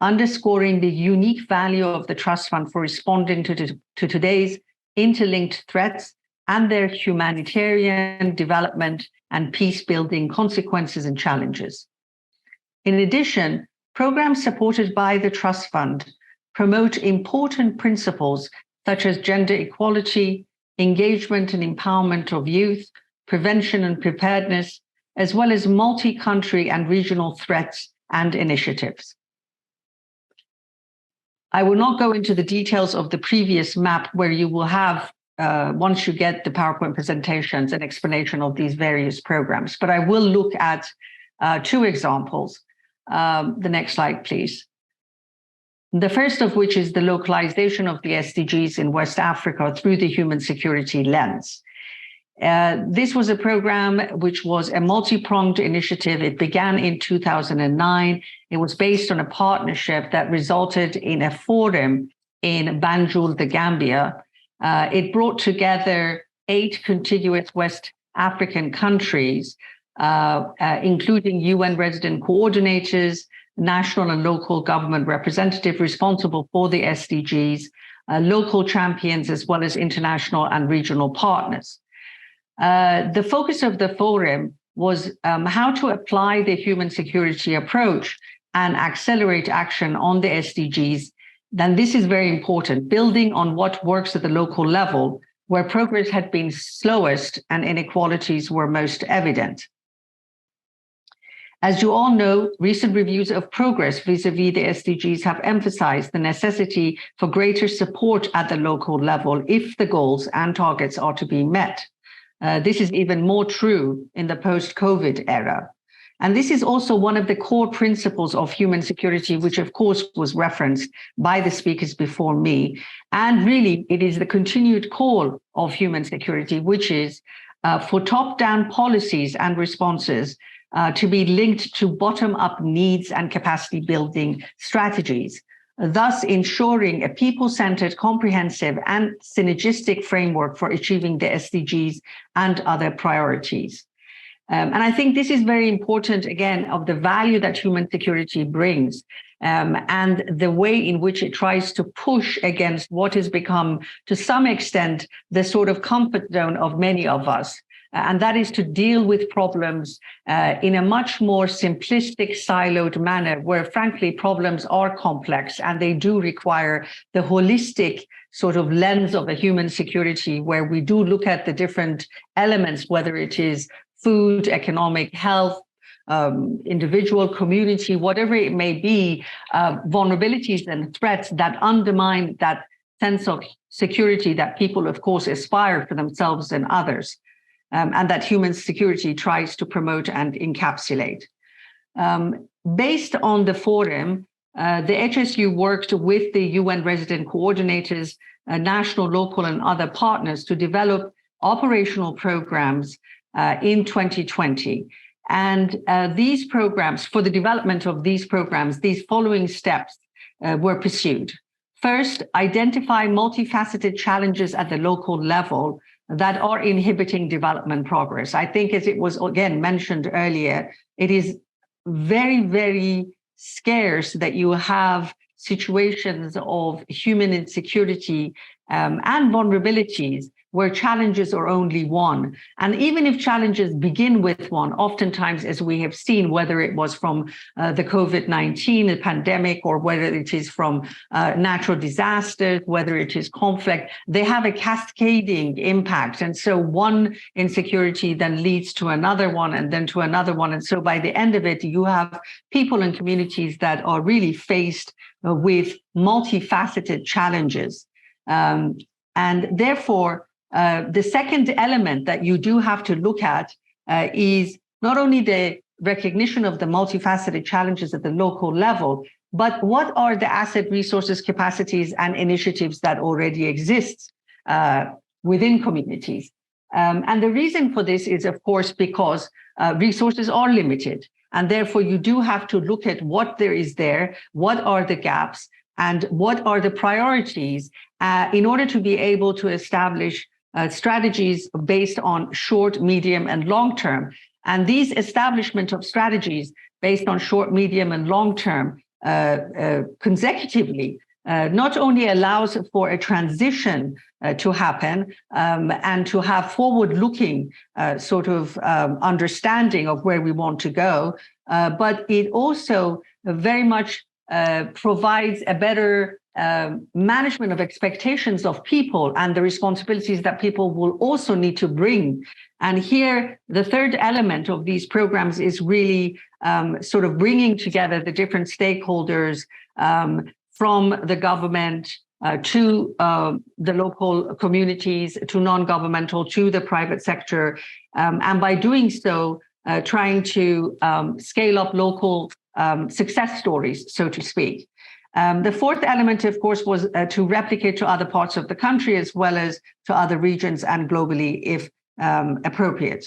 underscoring the unique value of the Trust Fund for responding to today's interlinked threats and their humanitarian, development, and peace-building consequences and challenges. In addition, programs supported by the Trust Fund promote important principles such as gender equality, engagement and empowerment of youth, prevention and preparedness, as well as multi-country and regional threats and initiatives. I will not go into the details of the previous map where you will have, once you get the PowerPoint presentations, an explanation of these various programs, but I will look at two examples. The next slide, please. The first of which is the localization of the SDGs in West Africa through the human security lens. This was a program which was a multi-pronged initiative. It began in 2009. It was based on a partnership that resulted in a forum in Banjul, the Gambia. It brought together 8 contiguous West African countries, including UN resident coordinators, national and local government representatives responsible for the SDGs, local champions, as well as international and regional partners. The focus of the forum was how to apply the human security approach and accelerate action on the SDGs. Then this is very important, building on what works at the local level, where progress had been slowest and inequalities were most evident. As you all know, recent reviews of progress vis-a-vis the SDGs have emphasized the necessity for greater support at the local level if the goals and targets are to be met. This is even more true in the post-COVID era. And this is also one of the core principles of human security, which of course was referenced by the speakers before me. And really, it is the continued call of human security, which is for top-down policies and responses to be linked to bottom-up needs and capacity building strategies, thus ensuring a people-centered, comprehensive, and synergistic framework for achieving the SDGs and other priorities. And I think this is very important, again, of the value that human security brings and the way in which it tries to push against what has become, to some extent, the sort of comfort zone of many of us. And that is to deal with problems in a much more simplistic, siloed manner, where, frankly, problems are complex and they do require the holistic sort of lens of a human security, where we do look at the different elements, whether it is food, economic, health, individual, community, whatever it may be, vulnerabilities and threats that undermine that sense of security that people, of course, aspire for themselves and others. And that human security tries to promote and encapsulate. Based on the forum, the HSU worked with the UN resident coordinators, national, local, and other partners to develop operational programs in 2020. And these programs, for the development of these programs, these following steps were pursued. First, identify multifaceted challenges at the local level that are inhibiting development progress. I think, as it was again mentioned earlier, it is very, very scarce that you have situations of human insecurity and vulnerabilities where challenges are only one. And even if challenges begin with one, oftentimes, as we have seen, whether it was from the COVID-19 the pandemic, or whether it is from natural disasters, whether it is conflict, they have a cascading impact. And so one insecurity then leads to another one, and then to another one. And so by the end of it, you have people and communities that are really faced with multifaceted challenges. And therefore, the second element that you do have to look at is not only the recognition of the multifaceted challenges at the local level, but what are the asset, resources, capacities, and initiatives that already exist within communities. And the reason for this is, of course, because resources are limited. And therefore, you do have to look at what there is there, what are the gaps, and what are the priorities in order to be able to establish strategies based on short, medium, and long term. And these establishment of strategies based on short, medium, and long term consecutively not only allows for a transition to happen and to have forward-looking sort of understanding of where we want to go, but it also very much provides a better management of expectations of people and the responsibilities that people will also need to bring. And here, the third element of these programs is really sort of bringing together the different stakeholders from the government to the local communities, to non-governmental, to the private sector. And by doing so, trying to scale up local success stories, so to speak. The fourth element, of course, was to replicate to other parts of the country as well as to other regions and globally, if appropriate.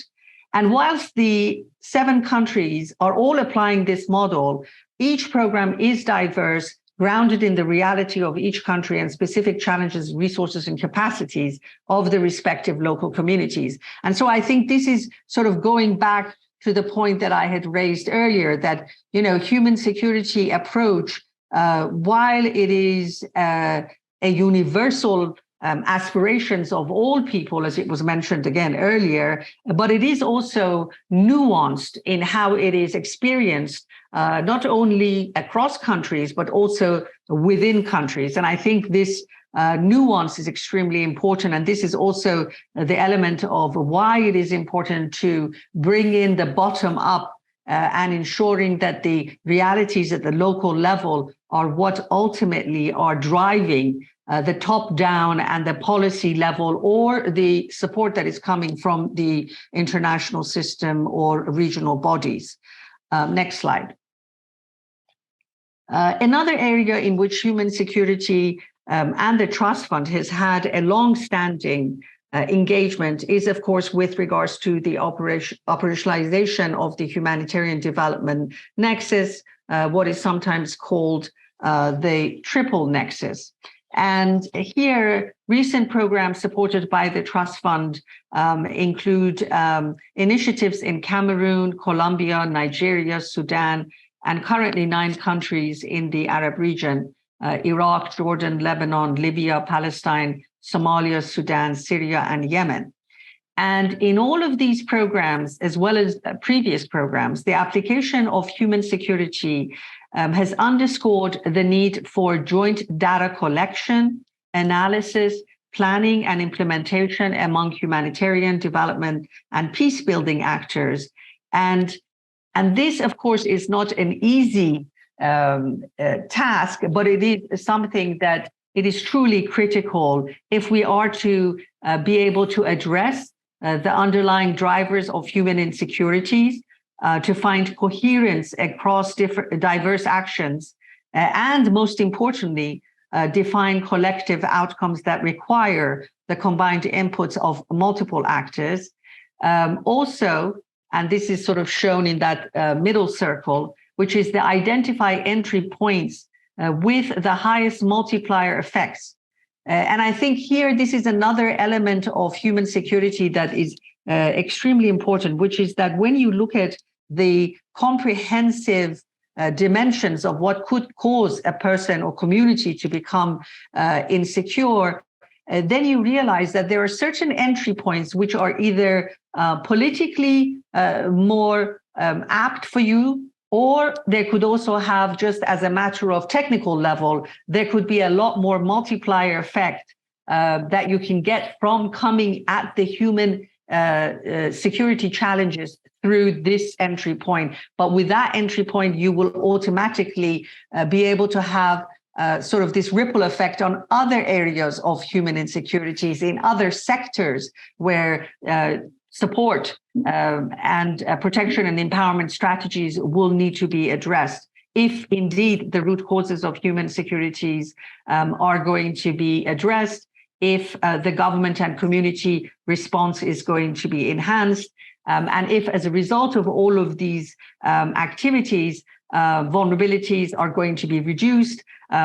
And whilst the 7 countries are all applying this model, each program is diverse, grounded in the reality of each country and specific challenges, resources, and capacities of the respective local communities. And so I think this is sort of going back to the point that I had raised earlier, that, you know, human security approach, while it is a universal aspirations of all people, as it was mentioned again earlier, but it is also nuanced in how it is experienced, not only across countries, but also within countries. And I think this nuance is extremely important. And this is also the element of why it is important to bring in the bottom up and ensuring that the realities at the local level are what ultimately are driving the top down and the policy level, or the support that is coming from the international system or regional bodies. Next slide. Another area in which human security and the Trust Fund has had a long-standing engagement is, of course, with regards to the operationalization of the humanitarian development nexus, what is sometimes called the triple nexus. And here, recent programs supported by the Trust Fund include initiatives in Cameroon, Colombia, Nigeria, Sudan, and currently 9 countries in the Arab region, Iraq, Jordan, Lebanon, Libya, Palestine, Somalia, Sudan, Syria, and Yemen. And in all of these programs, as well as previous programs, the application of human security has underscored the need for joint data collection, analysis, planning, and implementation among humanitarian development and peace-building actors. And this, of course, is not an easy task, but it is something that it is truly critical if we are to be able to address the underlying drivers of human insecurities, to find coherence across diverse actions, and most importantly, define collective outcomes that require the combined inputs of multiple actors. Also, and this is sort of shown in that middle circle, which is the identify entry points with the highest multiplier effects. And I think here, this is another element of human security that is extremely important, which is that when you look at the comprehensive dimensions of what could cause a person or community to become insecure, then you realize that there are certain entry points which are either politically more apt for you, or they could also have, just as a matter of technical level, there could be a lot more multiplier effect that you can get from coming at the human security challenges through this entry point. But with that entry point, you will automatically be able to have sort of this ripple effect on other areas of human insecurities in other sectors where support and protection and empowerment strategies will need to be addressed if indeed the root causes of human insecurities are going to be addressed, if the government and community response is going to be enhanced, and if as a result of all of these activities, vulnerabilities are going to be reduced,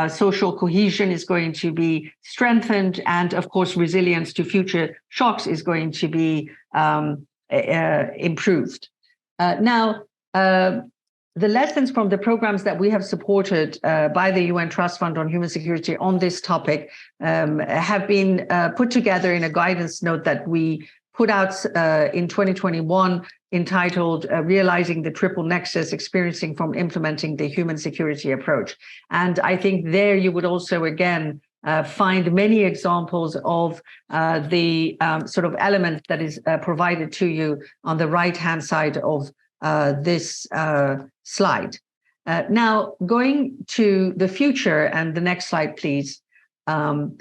social cohesion is going to be strengthened, and of course, resilience to future shocks is going to be improved. Now, the lessons from the programs that we have supported by the UN Trust Fund on Human Security on this topic have been put together in a guidance note that we put out in 2021, entitled Realizing the Triple Nexus, Experiencing from Implementing the Human Security Approach. And I think there you would also, again, find many examples of the sort of element that is provided to you on the right-hand side of this slide. Now, going to the future, and the next slide, please. In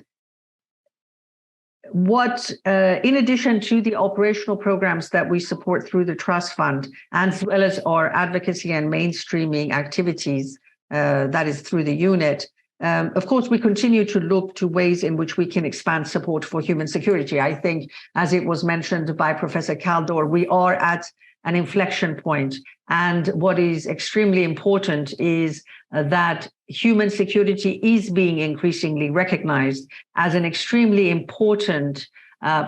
addition to the operational programs that we support through the Trust Fund, as well as our advocacy and mainstreaming activities, that is through the unit, of course, we continue to look to ways in which we can expand support for human security. I think, as it was mentioned by Professor Kaldor, we are at an inflection point. And what is extremely important is that human security is being increasingly recognized as an extremely important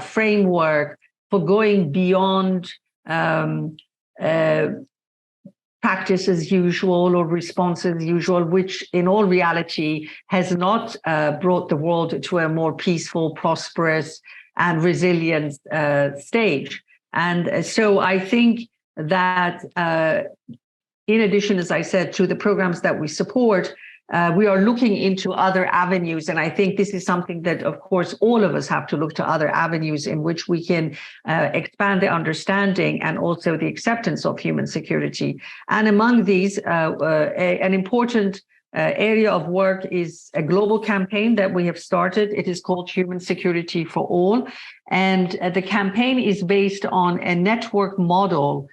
framework for going beyond practice as usual or response as usual, which in all reality has not brought the world to a more peaceful, prosperous, and resilient stage. And so I think that in addition, as I said, to the programs that we support, we are looking into other avenues. And I think this is something that, of course, all of us have to look to other avenues in which we can expand the understanding and also the acceptance of human security. And among these, an important area of work is a global campaign that we have started. It is called Human Security for All. And the campaign is based on a network model,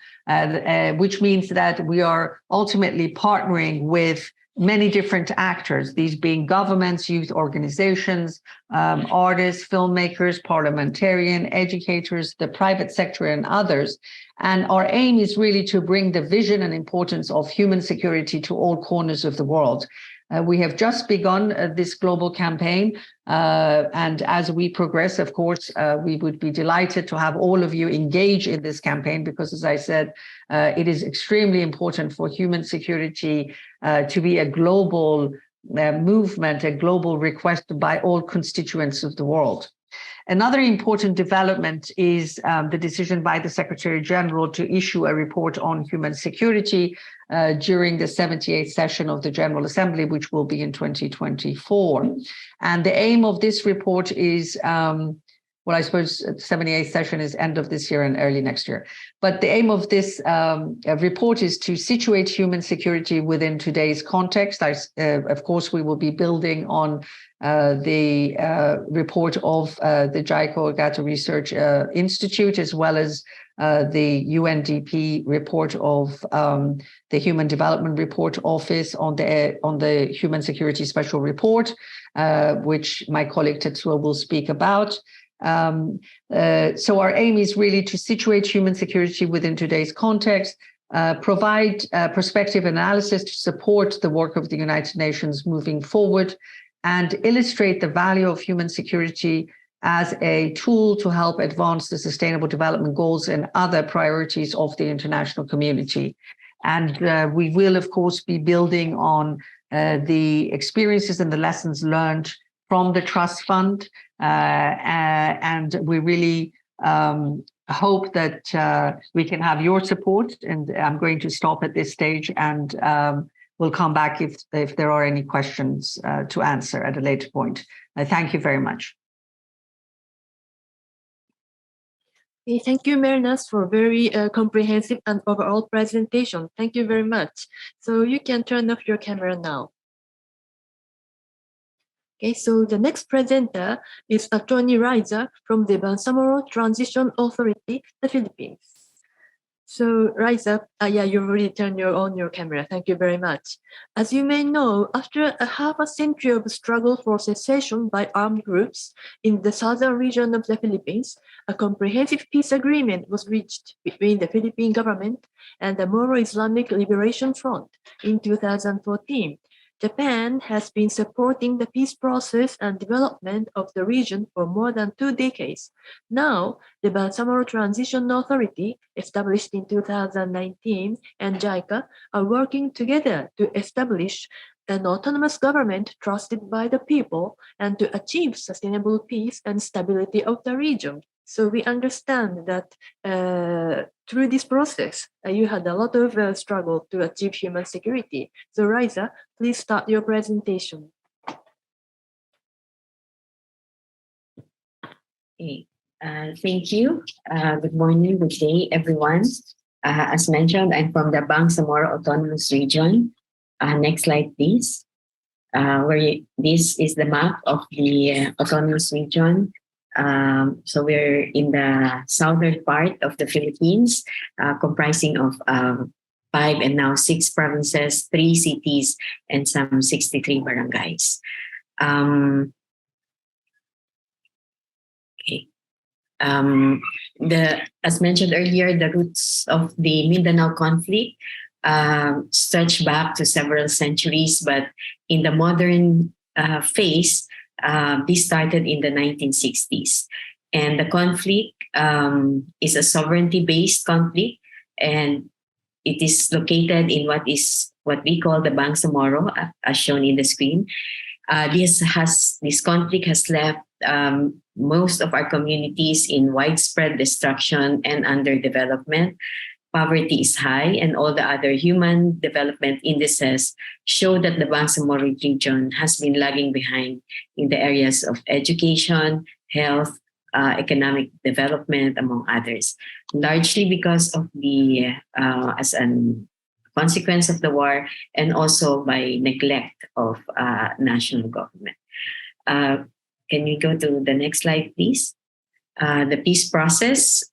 which means that we are ultimately partnering with many different actors, these being governments, youth organizations, artists, filmmakers, parliamentarians, educators, the private sector, and others. And our aim is really to bring the vision and importance of human security to all corners of the world. We have just begun this global campaign. And as we progress, of course, we would be delighted to have all of you engage in this campaign, because, as I said, it is extremely important for human security to be a global movement, a global request by all constituents of the world. Another important development is the decision by the Secretary General to issue a report on human security during the 78th session of the General Assembly, which will be in 2024. And the aim of this report is, well, I suppose the 78th session is end of this year and early next year. But the aim of this report is to situate human security within today's context. Of course, we will be building on the report of the JICA Ogata Research Institute, as well as the UNDP report of the Human Development Report Office on the Human Security Special Report, which my colleague Tetsuo will speak about. So our aim is really to situate human security within today's context, provide perspective analysis to support the work of the United Nations moving forward, and illustrate the value of human security as a tool to help advance the Sustainable Development Goals and other priorities of the international community. And we will, of course, be building on the experiences and the lessons learned from the Trust Fund. And we really hope that we can have your support. And I'm going to stop at this stage, and we'll come back if there are any questions to answer at a later point. Thank you very much. Okay, thank you, Marinas, for a very comprehensive and overall presentation. Thank you very much. So you can turn off your camera now. Okay, so the next presenter is Attorney Riza from the Bangsamoro Transition Authority, the Philippines. So Riza, yeah, you already turned on your camera. Thank you very much. As you may know, after a half a century of struggle for secession by armed groups in the southern region of the Philippines, a comprehensive peace agreement was reached between the Philippine government and the Moro Islamic Liberation Front in 2014. Japan has been supporting the peace process and development of the region for more than 2 decades. Now, the Bangsamoro Transition Authority, established in 2019, and JICA are working together to establish an autonomous government trusted by the people and to achieve sustainable peace and stability of the region. So we understand that through this process, you had a lot of struggle to achieve human security. So Riza, please start your presentation. Okay. Thank you. Good morning, good day, everyone. As mentioned, I'm from the Bangsamoro Autonomous Region. Next slide, please. This is the map of the autonomous region. So we're in the southern part of the Philippines, comprising of 5 and now 6 provinces, 3 cities, and some 63 barangays. Okay. As mentioned earlier, the roots of the Mindanao conflict stretch back to several centuries, but in the modern phase, this started in the 1960s. And the conflict is a sovereignty-based conflict, and it is located in what we call the Bangsamoro, as shown in the screen. This conflict has left most of our communities in widespread destruction and underdevelopment. Poverty is high, and all the other human development indices show that the Bangsamoro region has been lagging behind in the areas of education, health, economic development, among others, largely because of as a consequence of the war, and also by neglect of national government. Can we go to the next slide, please? The peace process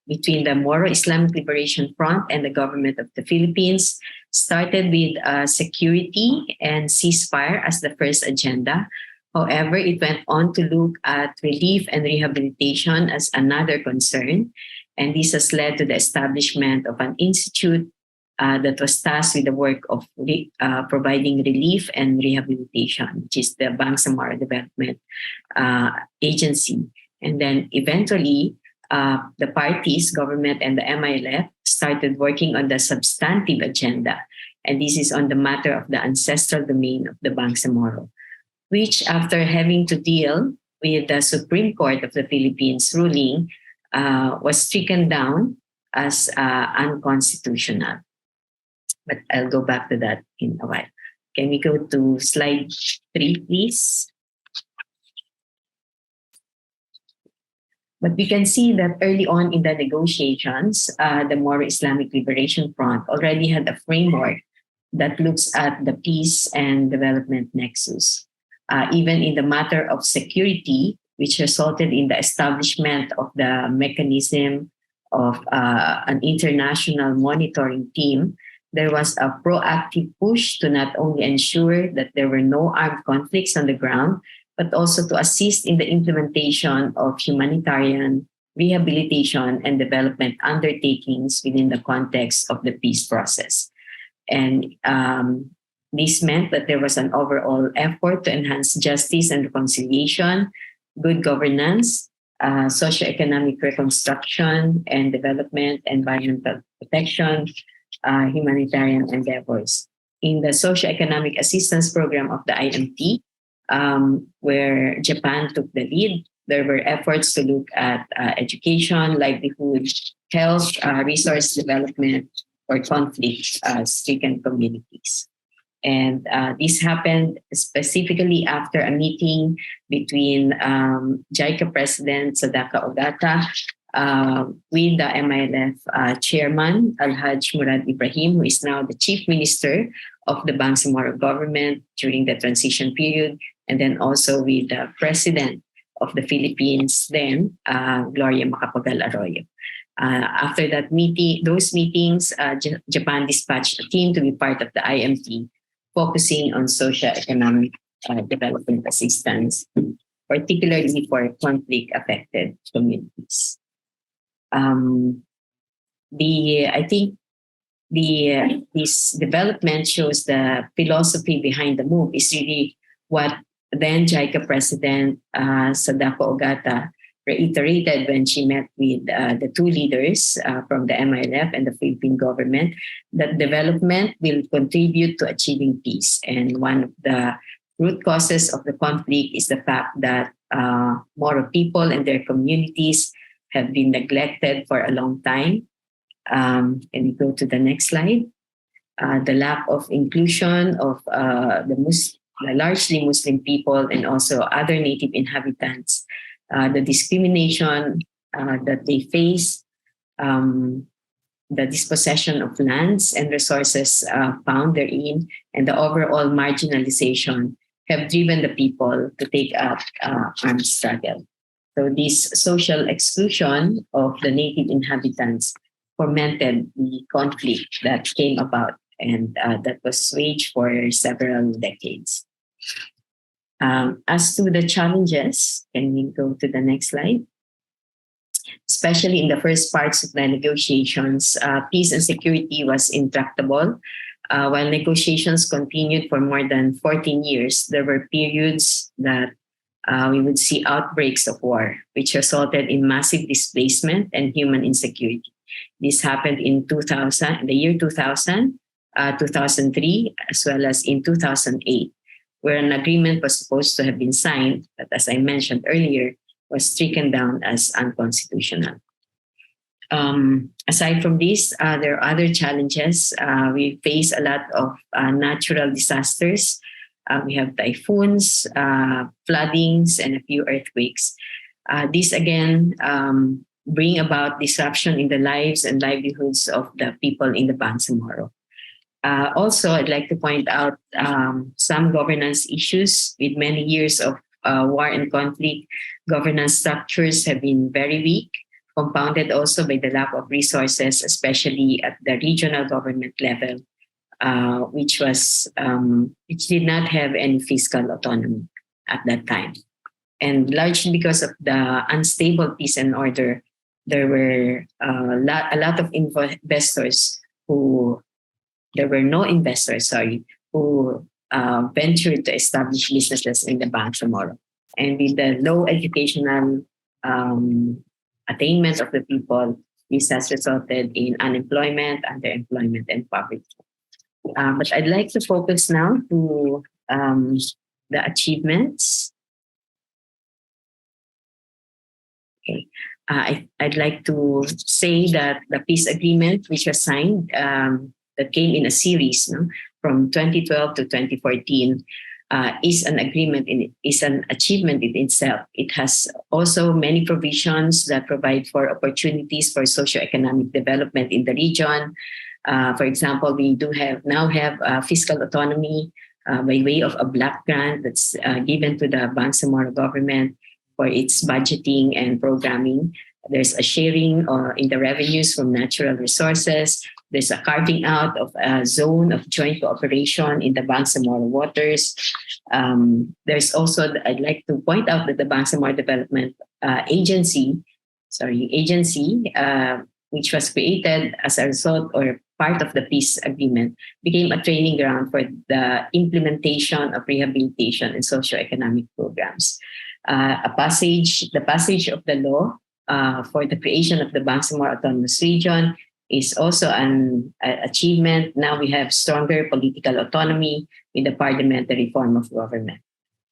between the Moro Islamic Liberation Front and the government of the Philippines started with security and ceasefire as the first agenda. However, it went on to look at relief and rehabilitation as another concern. And this has led to the establishment of an institute that was tasked with the work of providing relief and rehabilitation, which is the Bangsamoro Development Agency. And then eventually, the parties, government and the MILF, started working on the substantive agenda. And this is on the matter of the ancestral domain of the Bangsamoro, which, after having to deal with the Supreme Court of the Philippines ruling, was stricken down as unconstitutional. But I'll go back to that in a while. Can we go to slide 3, please? But we can see that early on in the negotiations, the Moro Islamic Liberation Front already had a framework that looks at the peace and development nexus. Even in the matter of security, which resulted in the establishment of the mechanism of an international monitoring team, there was a proactive push to not only ensure that there were no armed conflicts on the ground, but also to assist in the implementation of humanitarian rehabilitation and development undertakings within the context of the peace process. And this meant that there was an overall effort to enhance justice and reconciliation, good governance, socioeconomic reconstruction and development, environmental protection, humanitarian endeavors. In the socioeconomic assistance program of the IMT, where Japan took the lead, there were efforts to look at education, livelihood, health, resource development for conflict-stricken communities. And this happened specifically after a meeting between JICA President Sadako Ogata with the MILF Chairman Alhaj Murad Ibrahim, who is now the Chief Minister of the Bangsamoro government during the transition period, and then also with the President of the Philippines then, Gloria Macapagal Arroyo. After that meeting, those meetings, Japan dispatched a team to be part of the IMT, focusing on socio-economic development assistance, particularly for conflict-affected communities. This development shows the philosophy behind the move is really what then JICA President Sadako Ogata reiterated when she met with the two leaders from the MILF and the Philippine government, that development will contribute to achieving peace. And one of the root causes of the conflict is the fact that Moro people and their communities have been neglected for a long time. Can we go to the next slide? The lack of inclusion of the largely Muslim people and also other native inhabitants, the discrimination that they face, the dispossession of lands and resources found therein, and the overall marginalization have driven the people to take up armed struggle. So this social exclusion of the native inhabitants fomented the conflict that came about and that was waged for several decades. As to the challenges, can we go to the next slide? Especially in the first parts of the negotiations, peace and security was intractable. While negotiations continued for more than 14 years, there were periods that we would see outbreaks of war, which resulted in massive displacement and human insecurity. This happened in 2000, the year 2000, 2003, as well as in 2008, where an agreement was supposed to have been signed, but as I mentioned earlier, was stricken down as unconstitutional. Aside from this, there are other challenges. We face a lot of natural disasters. We have typhoons, floodings, and a few earthquakes. These again bring about disruption in the lives and livelihoods of the people in the Bangsamoro. Also, I'd like to point out some governance issues. With many years of war and conflict, governance structures have been very weak, compounded also by the lack of resources, especially at the regional government level, which did not have any fiscal autonomy at that time. And largely because of the unstable peace and order, there were a lot of investors who ventured to establish businesses in the Bangsamoro. And with the low educational attainment of the people, this has resulted in unemployment, underemployment, and poverty. But I'd like to focus now to the achievements. Okay. I'd like to say that the peace agreement, which was signed, that came in a series from 2012 to 2014, is an agreement, is an achievement in itself. It has also many provisions that provide for opportunities for socioeconomic development in the region. For example, we now have fiscal autonomy by way of a block grant that's given to the Bangsamoro government for its budgeting and programming. There's a sharing in the revenues from natural resources. There's a carving out of a zone of joint cooperation in the Bangsamoro waters. There's also, I'd like to point out that the Bangsamoro Development Agency, which was created as a result or part of the peace agreement, became a training ground for the implementation of rehabilitation and socioeconomic programs. The passage of the law for the creation of the Bangsamoro Autonomous Region is also an achievement. Now we have stronger political autonomy with the parliamentary form of government.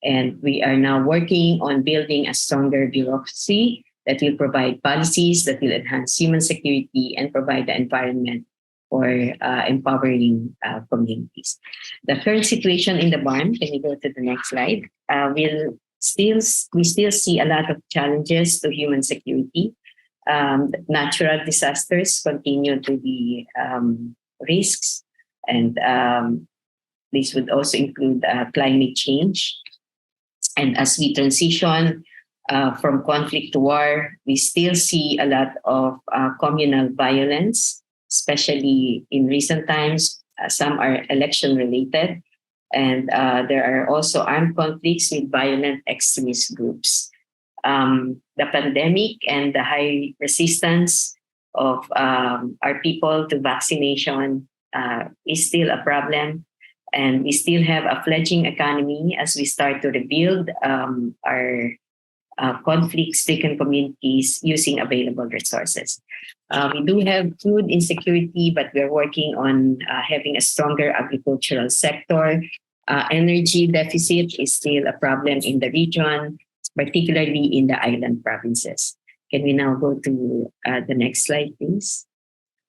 And we are now working on building a stronger bureaucracy that will provide policies that will enhance human security and provide the environment for empowering communities. The current situation in the barn, can you go to the next slide? We still see a lot of challenges to human security. Natural disasters continue to be risks, and this would also include climate change. And as we transition from conflict to war, we still see a lot of communal violence, especially in recent times. Some are election related, and there are also armed conflicts with violent extremist groups. The pandemic and the high resistance of our people to vaccination is still a problem. And we still have a fledgling economy as we start to rebuild our conflict-stricken communities using available resources. We do have food insecurity, but we're working on having a stronger agricultural sector. Energy deficit is still a problem in the region, particularly in the island provinces. Can we now go to the next slide, please?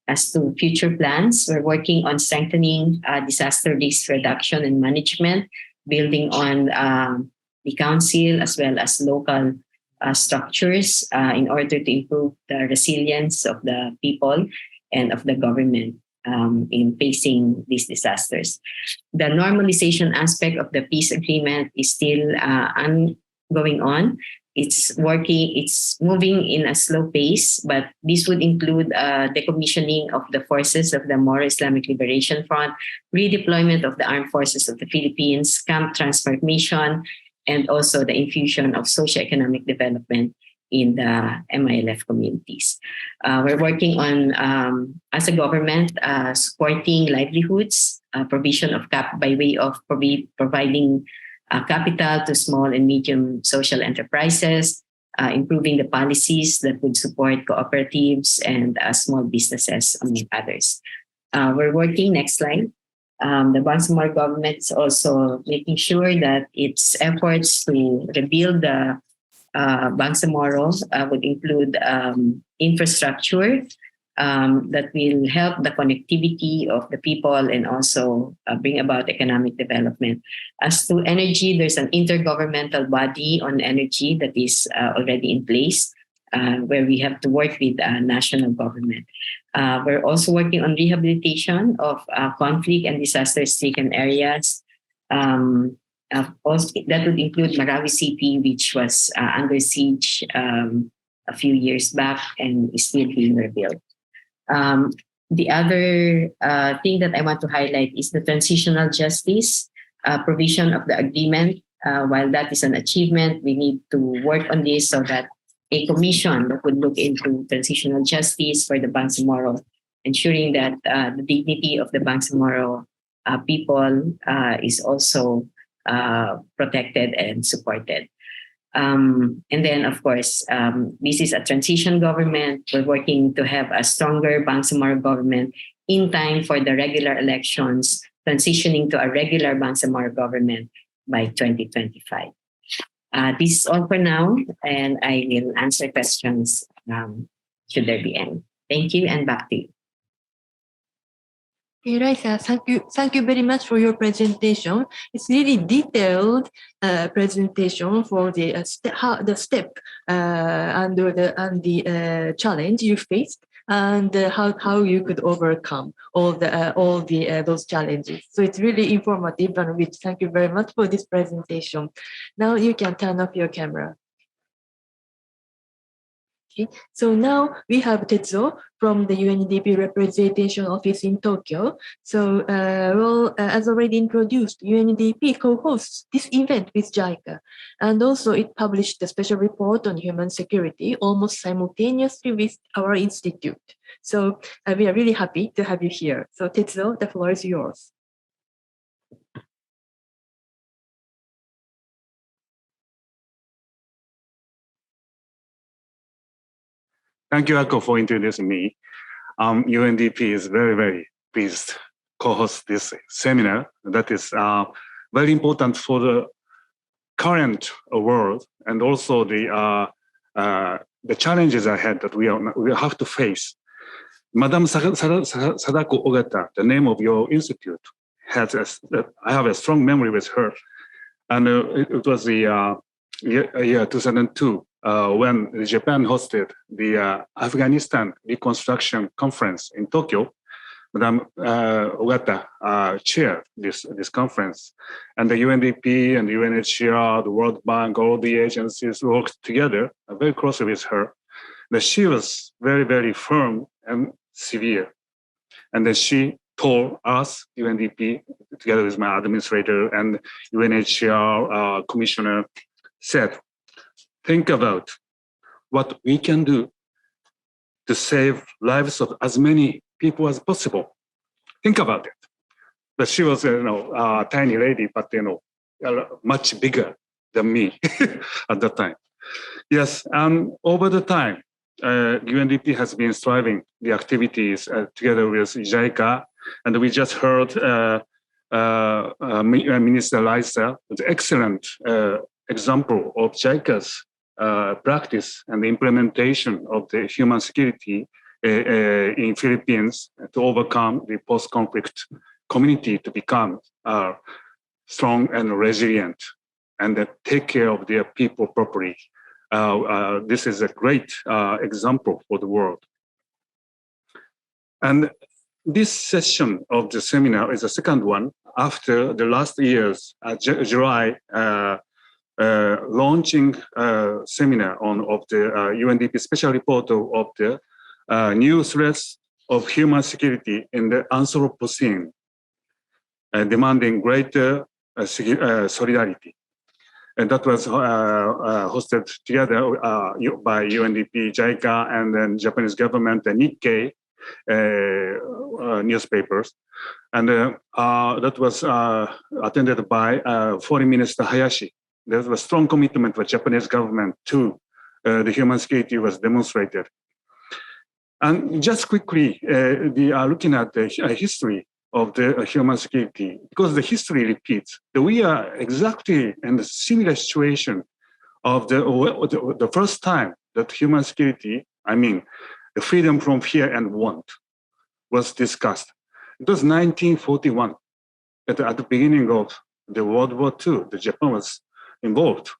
As to future plans, we're working on strengthening disaster risk reduction and management, building on the council as well as local structures in order to improve the resilience of the people and of the government in facing these disasters. The normalization aspect of the peace agreement is still going on. It's moving in a slow pace, but this would include decommissioning of the forces of the Moro Islamic Liberation Front, redeployment of the armed forces of the Philippines, camp transformation, and also the infusion of socioeconomic development in the MILF communities. We're working on, as a government, supporting livelihoods, provision of by way of providing capital to small and medium social enterprises, improving the policies that would support cooperatives and small businesses, among others. We're working, next slide. The Bangsamoro government is also making sure that its efforts to rebuild the Bangsamoro would include infrastructure that will help the connectivity of the people and also bring about economic development. As to energy, there's an intergovernmental body on energy that is already in place where we have to work with national government. We're also working on rehabilitation of conflict and disaster-stricken areas. Also, that would include Marawi City, which was under siege a few years back and is still being rebuilt. The other thing that I want to highlight is the transitional justice provision of the agreement. While that is an achievement, we need to work on this so that a commission that would look into transitional justice for the Bangsamoro, ensuring that the dignity of the Bangsamoro people is also protected and supported. And then, of course, this is a transition government. We're working to have a stronger Bangsamoro government in time for the regular elections, transitioning to a regular Bangsamoro government by 2025. This is all for now, and I will answer questions should there be any. Thank you, and back to you. Okay, Raisa, thank you very much for your presentation. It's really detailed presentation for the step and the challenge you faced and how you could overcome all those challenges. So it's really informative and rich. Thank you very much for this presentation. Now you can turn off your camera. Okay. So now we have Tetsuo from the UNDP Representation Office in Tokyo. So, as already introduced, UNDP co-hosts this event with JICA, and also it published a special report on human security almost simultaneously with our institute. So we are really happy to have you here. So Tetsuo, the floor is yours. Thank you, Akko, for introducing me. UNDP is very, very pleased to co-host this seminar that is very important for the current world and also the challenges ahead that we have to face. Madam Sadako Ogata, the name of your institute, I have a strong memory with her. And it was the year 2002 when Japan hosted the Afghanistan Reconstruction Conference in Tokyo. Madam Ogata chaired this conference. And the UNDP and the UNHCR, the World Bank, all the agencies worked together very closely with her. But she was very, very firm and severe. And then she told us, UNDP, together with my administrator and UNHCR commissioner, said, think about what we can do to save lives of as many people as possible. Think about it. But she was, a tiny lady, but much bigger than me at that time. Yes, and over the time, UNDP has been striving the activities together with JICA, and we just heard Minister Liza, the excellent example of JICA's practice and the implementation of the human security in Philippines to overcome the post-conflict community to become strong and resilient and take care of their people properly. This is a great example for the world. And this session of the seminar is the second one after the last year's July launching seminar of the UNDP special report of the new threats of human security in the Anthropocene, demanding greater solidarity. And that was hosted together by UNDP, JICA, and then Japanese government and Nikkei newspapers. And that was attended by Foreign Minister Hayashi. There was a strong commitment by Japanese government to the human security was demonstrated. And just quickly, we are looking at the history of the human security, because the history repeats that we are exactly in the similar situation of the first time that human security, the freedom from fear and want, was discussed. It was 1941, at the beginning of the World War II, the Japan was involved.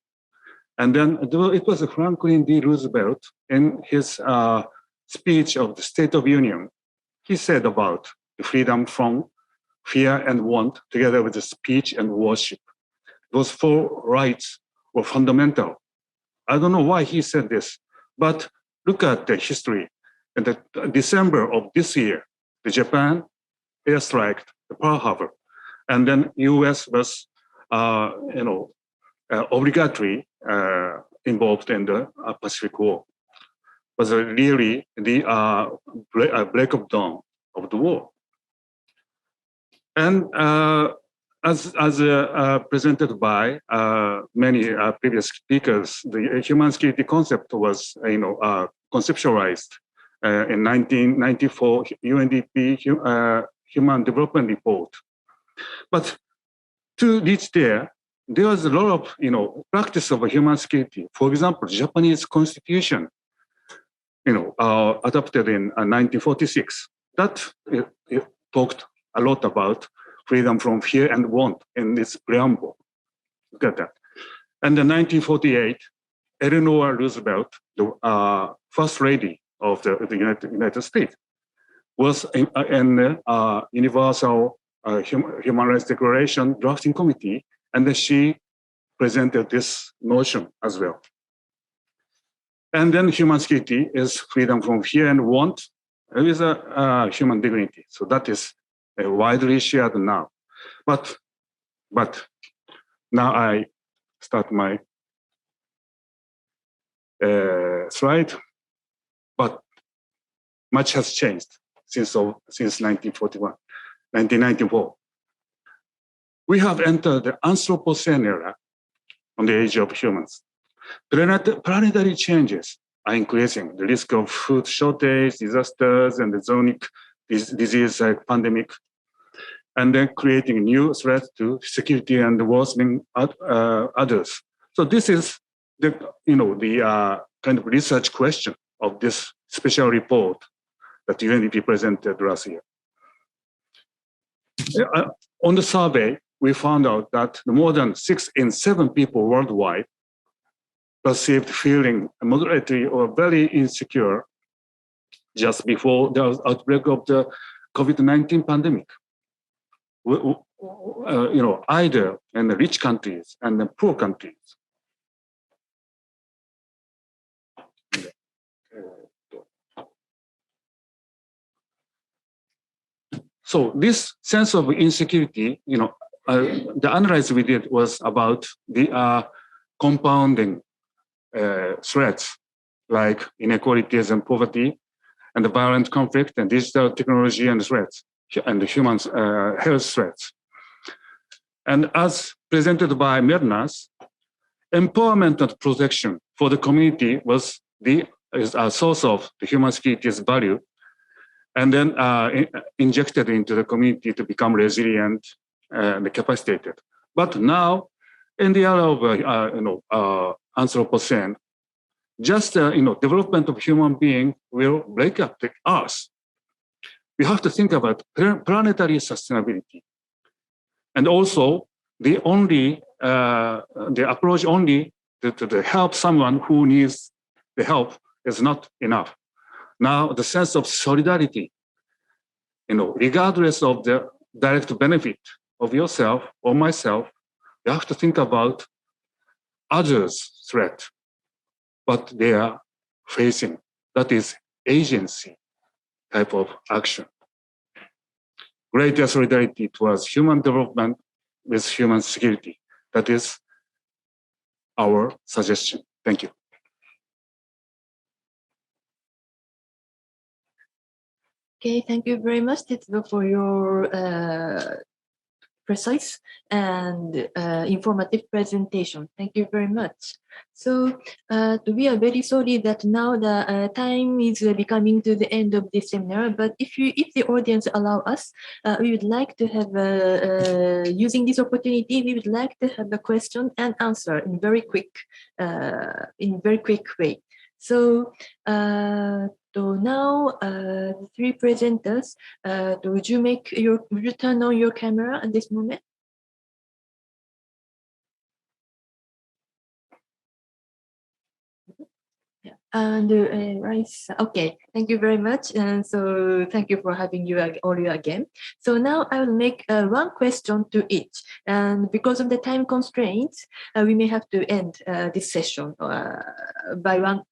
And then it was Franklin D. Roosevelt in his speech of the State of Union. He said about the freedom from fear and want, together with the speech and worship. Those four rights were fundamental. I don't know why he said this, but look at the history. In the December of this year, the Japan airstriked the Pearl Harbor, and then US was, obligatory involved in the Pacific War. It was really the break of dawn of the war. And as presented by many previous speakers, the human security concept was, conceptualized in 1994 UNDP Human Development Report. But to reach there was a lot of, practice of human security. For example, Japanese Constitution, adopted in 1946. That it talked a lot about freedom from fear and want in its preamble. Look at that. And in 1948, Eleanor Roosevelt, the first lady of the United States, was in the Universal Human Rights Declaration drafting committee, and then she presented this notion as well. And then human security is freedom from fear and want with a human dignity. So that is widely shared now. But now I start my slide. But much has changed since 1994. We have entered the Anthropocene era on the age of humans. Planetary changes are increasing the risk of food shortage, disasters, and the zonic disease like pandemic, and then creating new threats to security and worsening others. So this is the kind of research question of this special report that UNDP presented last year. On the survey, we found out that more than 6 in 7 people worldwide perceived feeling moderately or very insecure just before the outbreak of the COVID-19 pandemic. Either in the rich countries and the poor countries. So this sense of insecurity, the analysis we did was about the compounding threats like inequalities and poverty, and the violent conflict and digital technology and threats, and the human health threats. And as presented by Mernas, empowerment and protection for the community is a source of the human security's value, and then injected into the community to become resilient and capacitated. But now, in the era of Anthropocene, just development of human being will break up the Earth. We have to think about planetary sustainability, and also the approach only to help someone who needs the help is not enough. Now the sense of solidarity, regardless of the direct benefit of yourself or myself, you have to think about others' threat, what they are facing. That is agency type of action. Greater solidarity towards human development with human security. That is our suggestion. Thank you. Okay, thank you very much, Tetsudo, for your precise and informative presentation. Thank you very much. So we are very sorry that now the time is becoming to the end of this seminar, but if the audience allow us, we would like to have, using this opportunity, we would like to have a question and answer in very quick way. So now, the 3 presenters, would you turn on your camera at this moment? Yeah. And okay, thank you very much. And so thank you for having all you again. So now I will make 1 question to each. And because of the time constraints, we may have to end this session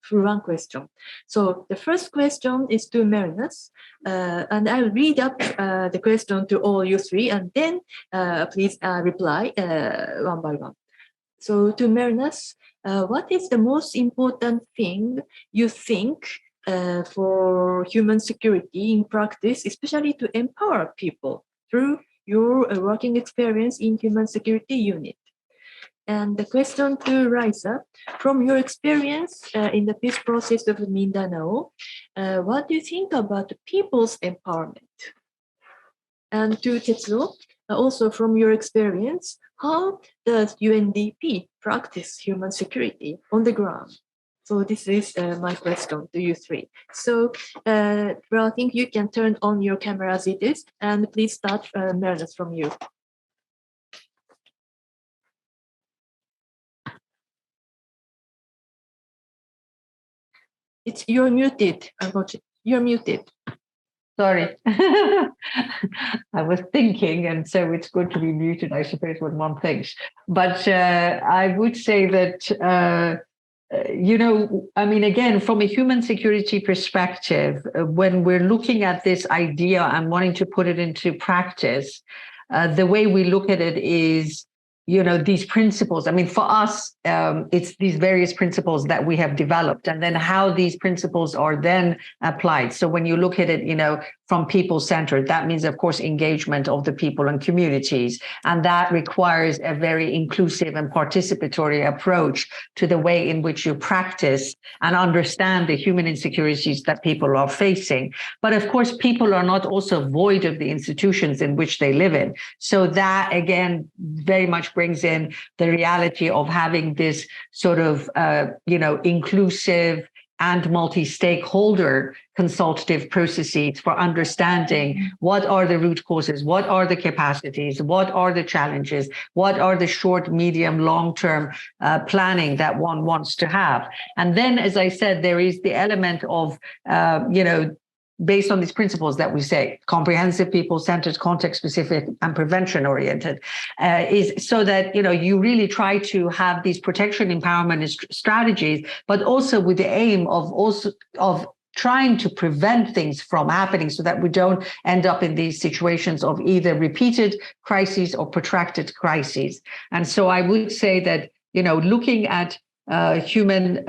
through one question. So the first question is to Mernas, and I'll read up the question to all you 3, and then please reply one by one. So to Mernas, what is the most important thing you think for human security in practice, especially to empower people through your working experience in human security unit? And the question to Raisa, from your experience in the peace process of Mindanao, what do you think about people's empowerment? And to Tetsuo, also from your experience, how does UNDP practice human security on the ground? So this is my question to you 3. So I think you can turn on your camera as it is, and please start, Mernas, from you. You're muted. You're muted. Sorry. I was thinking, and so it's good to be muted, I suppose, when one thinks. But I would say that I mean, again, from a human security perspective, when we're looking at this idea and wanting to put it into practice, the way we look at it is, these principles. I mean, for us, it's these various principles that we have developed, and then how these principles are then applied. So when you look at it, from people-centered, that means, of course, engagement of the people and communities. And that requires a very inclusive and participatory approach to the way in which you practice and understand the human insecurities that people are facing. But of course, people are not also void of the institutions in which they live in. So that, again, very much brings in the reality of having this sort of, inclusive and multi-stakeholder consultative processes for understanding what are the root causes, what are the capacities, what are the challenges, what are the short, medium, long-term planning that one wants to have. And then, as I said, there is the element of, based on these principles that we say, comprehensive, people-centered, context-specific, and prevention-oriented, is so that, you really try to have these protection, empowerment strategies, but also with the aim of trying to prevent things from happening so that we don't end up in these situations of either repeated crises or protracted crises. And so I would say that, looking at human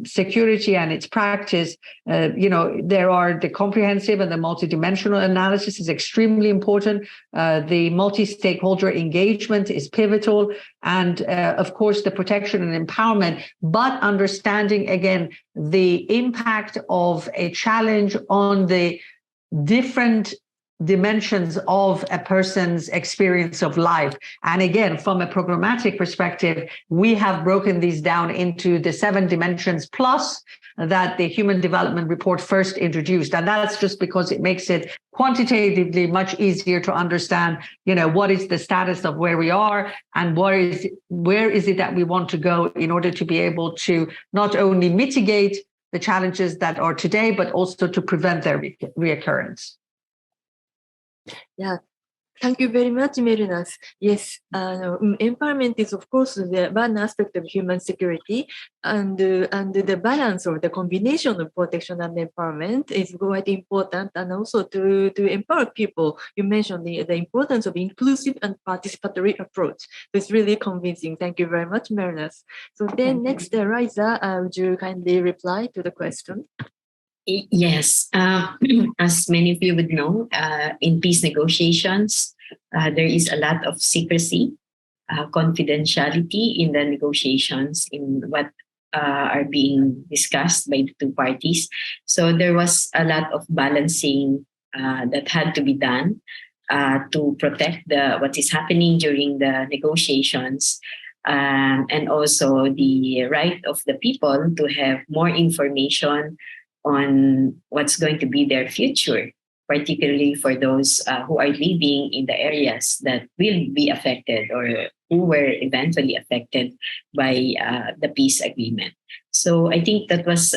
security and its practice, there are the comprehensive and the multidimensional analysis is extremely important. The multi-stakeholder engagement is pivotal. And of course, the protection and empowerment, but understanding, again, the impact of a challenge on the different dimensions of a person's experience of life. And again, from a programmatic perspective, we have broken these down into the 7 dimensions plus that the Human Development Report first introduced. And that's just because it makes it quantitatively much easier to understand, what is the status of where we are and where is it that we want to go in order to be able to not only mitigate the challenges that are today, but also to prevent their reoccurrence. Yeah, thank you very much, Merinas. Yes, empowerment is, of course, the one aspect of human security, and the balance or the combination of protection and empowerment is quite important, and also to empower people. You mentioned the importance of inclusive and participatory approach. So it's really convincing. Thank you very much, Merinas. So then next, Riza, would you kindly reply to the question? Yes, as many of you would know, in peace negotiations, there is a lot of secrecy, confidentiality in the negotiations, in what are being discussed by the two parties. So there was a lot of balancing that had to be done to protect what is happening during the negotiations, and also the right of the people to have more information on what's going to be their future, particularly for those who are living in the areas that will be affected or who were eventually affected by the peace agreement. So I think that was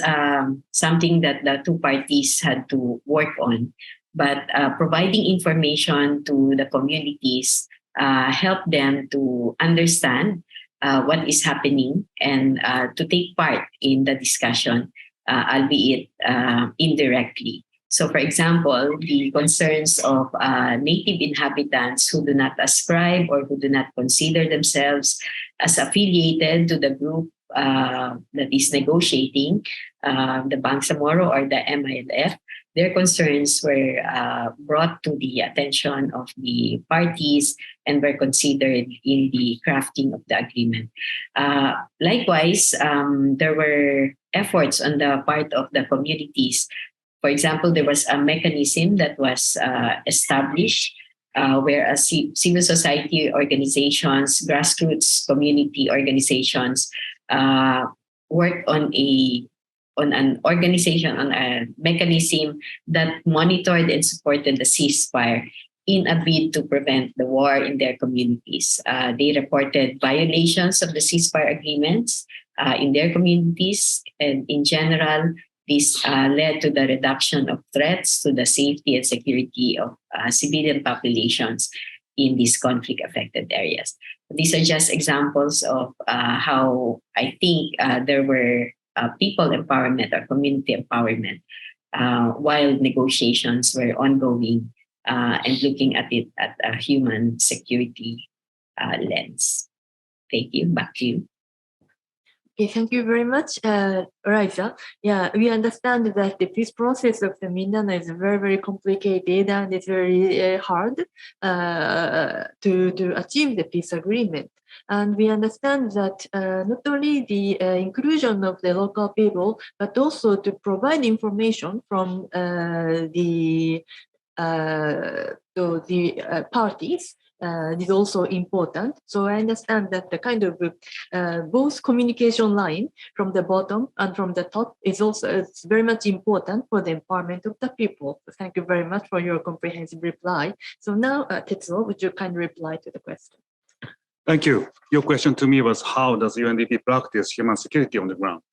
something that the two parties had to work on. But providing information to the communities helped them to understand what is happening and to take part in the discussion, albeit indirectly. So, for example, the concerns of native inhabitants who do not ascribe or who do not consider themselves as affiliated to the group that is negotiating, the Bangsamoro or the MILF, their concerns were brought to the attention of the parties and were considered in the crafting of the agreement. Likewise, there were efforts on the part of the communities. For example, there was a mechanism that was established where civil society organizations, grassroots community organizations worked on a mechanism that monitored and supported the ceasefire in a bid to prevent the war in their communities. They reported violations of the ceasefire agreements in their communities, and in general, this led to the reduction of threats to the safety and security of civilian populations in these conflict-affected areas. These are just examples of how I think there were people empowerment or community empowerment while negotiations were ongoing and looking at it at a human security lens. Thank you. Back to you. Okay, thank you very much, Raisa. Yeah, we understand that the peace process of the Mindanao is very, very complicated and it's very hard to achieve the peace agreement. And we understand that not only the inclusion of the local people, but also to provide information from the parties is also important. So I understand that the kind of both communication line from the bottom and from the top is also it's very much important for the empowerment of the people. So thank you very much for your comprehensive reply. So now, Tetsuo, would you kindly reply to the question? Thank you. Your question to me was, how does UNDP practice human security on the ground?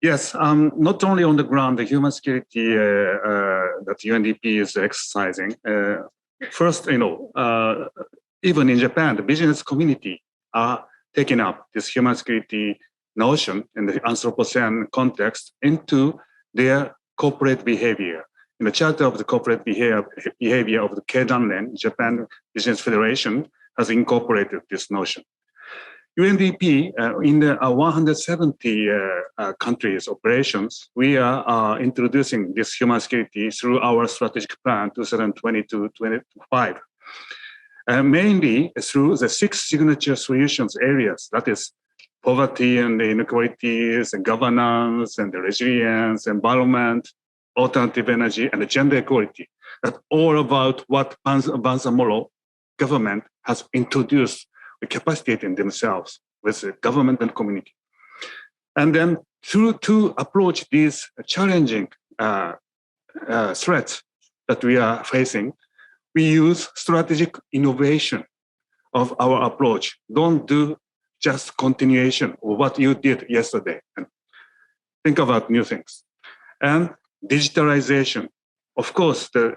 Yes, not only on the ground, the human security that UNDP is exercising. First, even in Japan, the business community are taking up this human security notion in the Anthropocene context into their corporate behavior. In the Charter of the Corporate Behavior of the Keidanren, Japan Business Federation has incorporated this notion. UNDP, in the 170 countries operations, we are introducing this human security through our strategic plan 2020-25, mainly through the 6 signature solutions areas, that is poverty and inequalities, and governance, and the resilience, environment, alternative energy, and the gender equality. That's all about what Bangsamoro government has introduced the capacity in themselves with the government and community. And then to approach these challenging threats that we are facing, we use strategic innovation of our approach. Don't do just continuation of what you did yesterday. And think about new things. And digitalization. Of course, the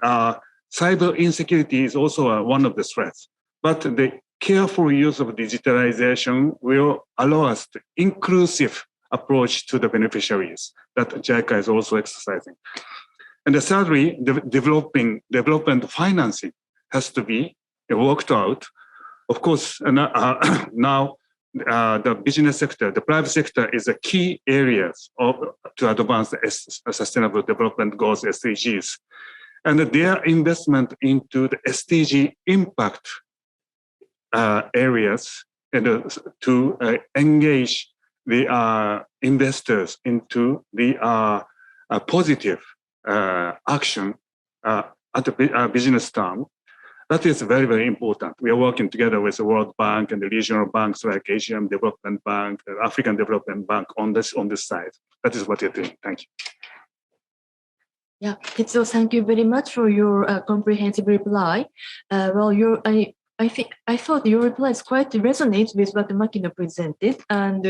cyber insecurity is also one of the threats, but the careful use of digitalization will allow us to inclusive approach to the beneficiaries that JICA is also exercising. And thirdly, the development financing has to be worked out. Of course, now the business sector, the private sector is a key areas to advance the Sustainable Development Goals, SDGs. And their investment into the SDG impact areas and to engage the investors into the positive action at the business term. That is very, very important. We are working together with the World Bank and the regional banks like Asian Development Bank, the African Development Bank on this side. That is what we're doing. Thank you. Yeah, Tetsuo, thank you very much for your comprehensive reply. I thought your replies quite resonate with what Makino presented, and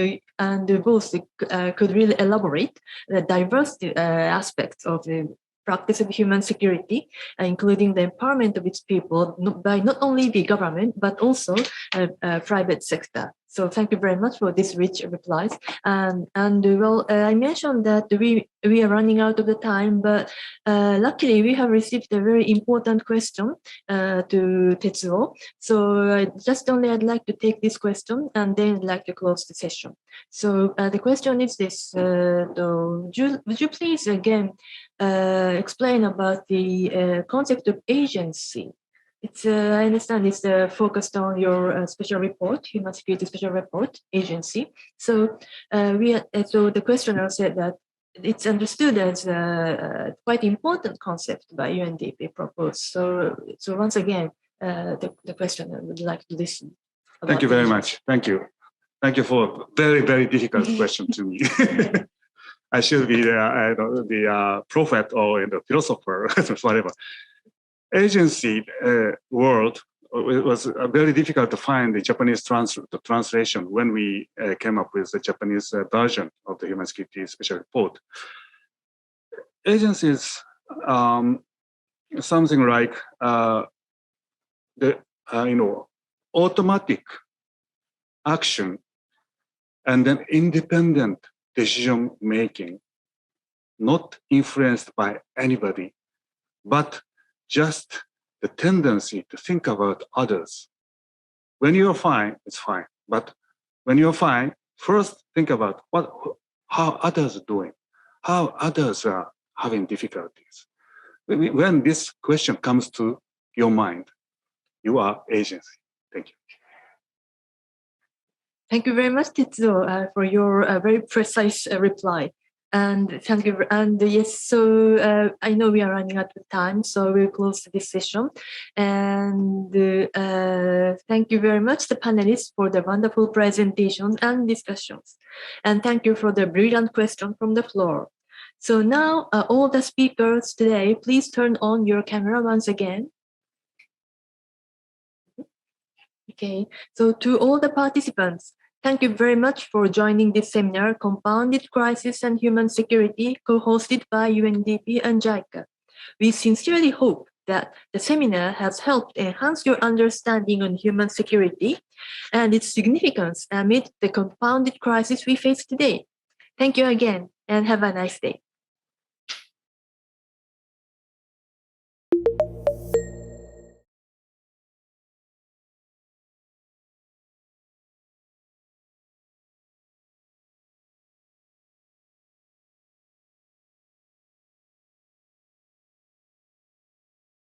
both could really elaborate the diverse aspects of the practice of human security, including the empowerment of its people by not only the government but also private sector. So thank you very much for this rich replies. And I mentioned that we are running out of the time, but luckily we have received a very important question to Tetsuo. So I'd like to take this question and then I'd like to close the session. So the question is this: would you please again explain about the concept of agency? I understand it's focused on your special report, Human Security Special Report Agency. So so the questioner said that it's understood as a quite important concept by UNDP proposed. So once again, the questioner would like to listen. Thank you very much. Thank you. Thank you for a very, very difficult question to me. I should be the prophet or the philosopher, whatever. Agency word, it was very difficult to find the Japanese translation when we came up with the Japanese version of the Human Security Special Report. Agency is something like the automatic action, and then independent decision making, not influenced by anybody, but just the tendency to think about others. When you're fine, it's fine. But when you're fine, first think about how others are doing, how others are having difficulties. When this question comes to your mind, you are agency. Thank you. Thank you very much, Tetsuo, for your very precise reply. And thank you. And yes, so I know we are running out of time, so we'll close this session. And thank you very much, the panelists, for the wonderful presentations and discussions. And thank you for the brilliant question from the floor. So now, all the speakers today, please turn on your camera once again. Okay, so to all the participants, thank you very much for joining this seminar, Compounded Crisis and Human Security, co-hosted by UNDP and JICA. We sincerely hope that the seminar has helped enhance your understanding on human security and its significance amid the compounded crisis we face today. Thank you again, and have a nice day.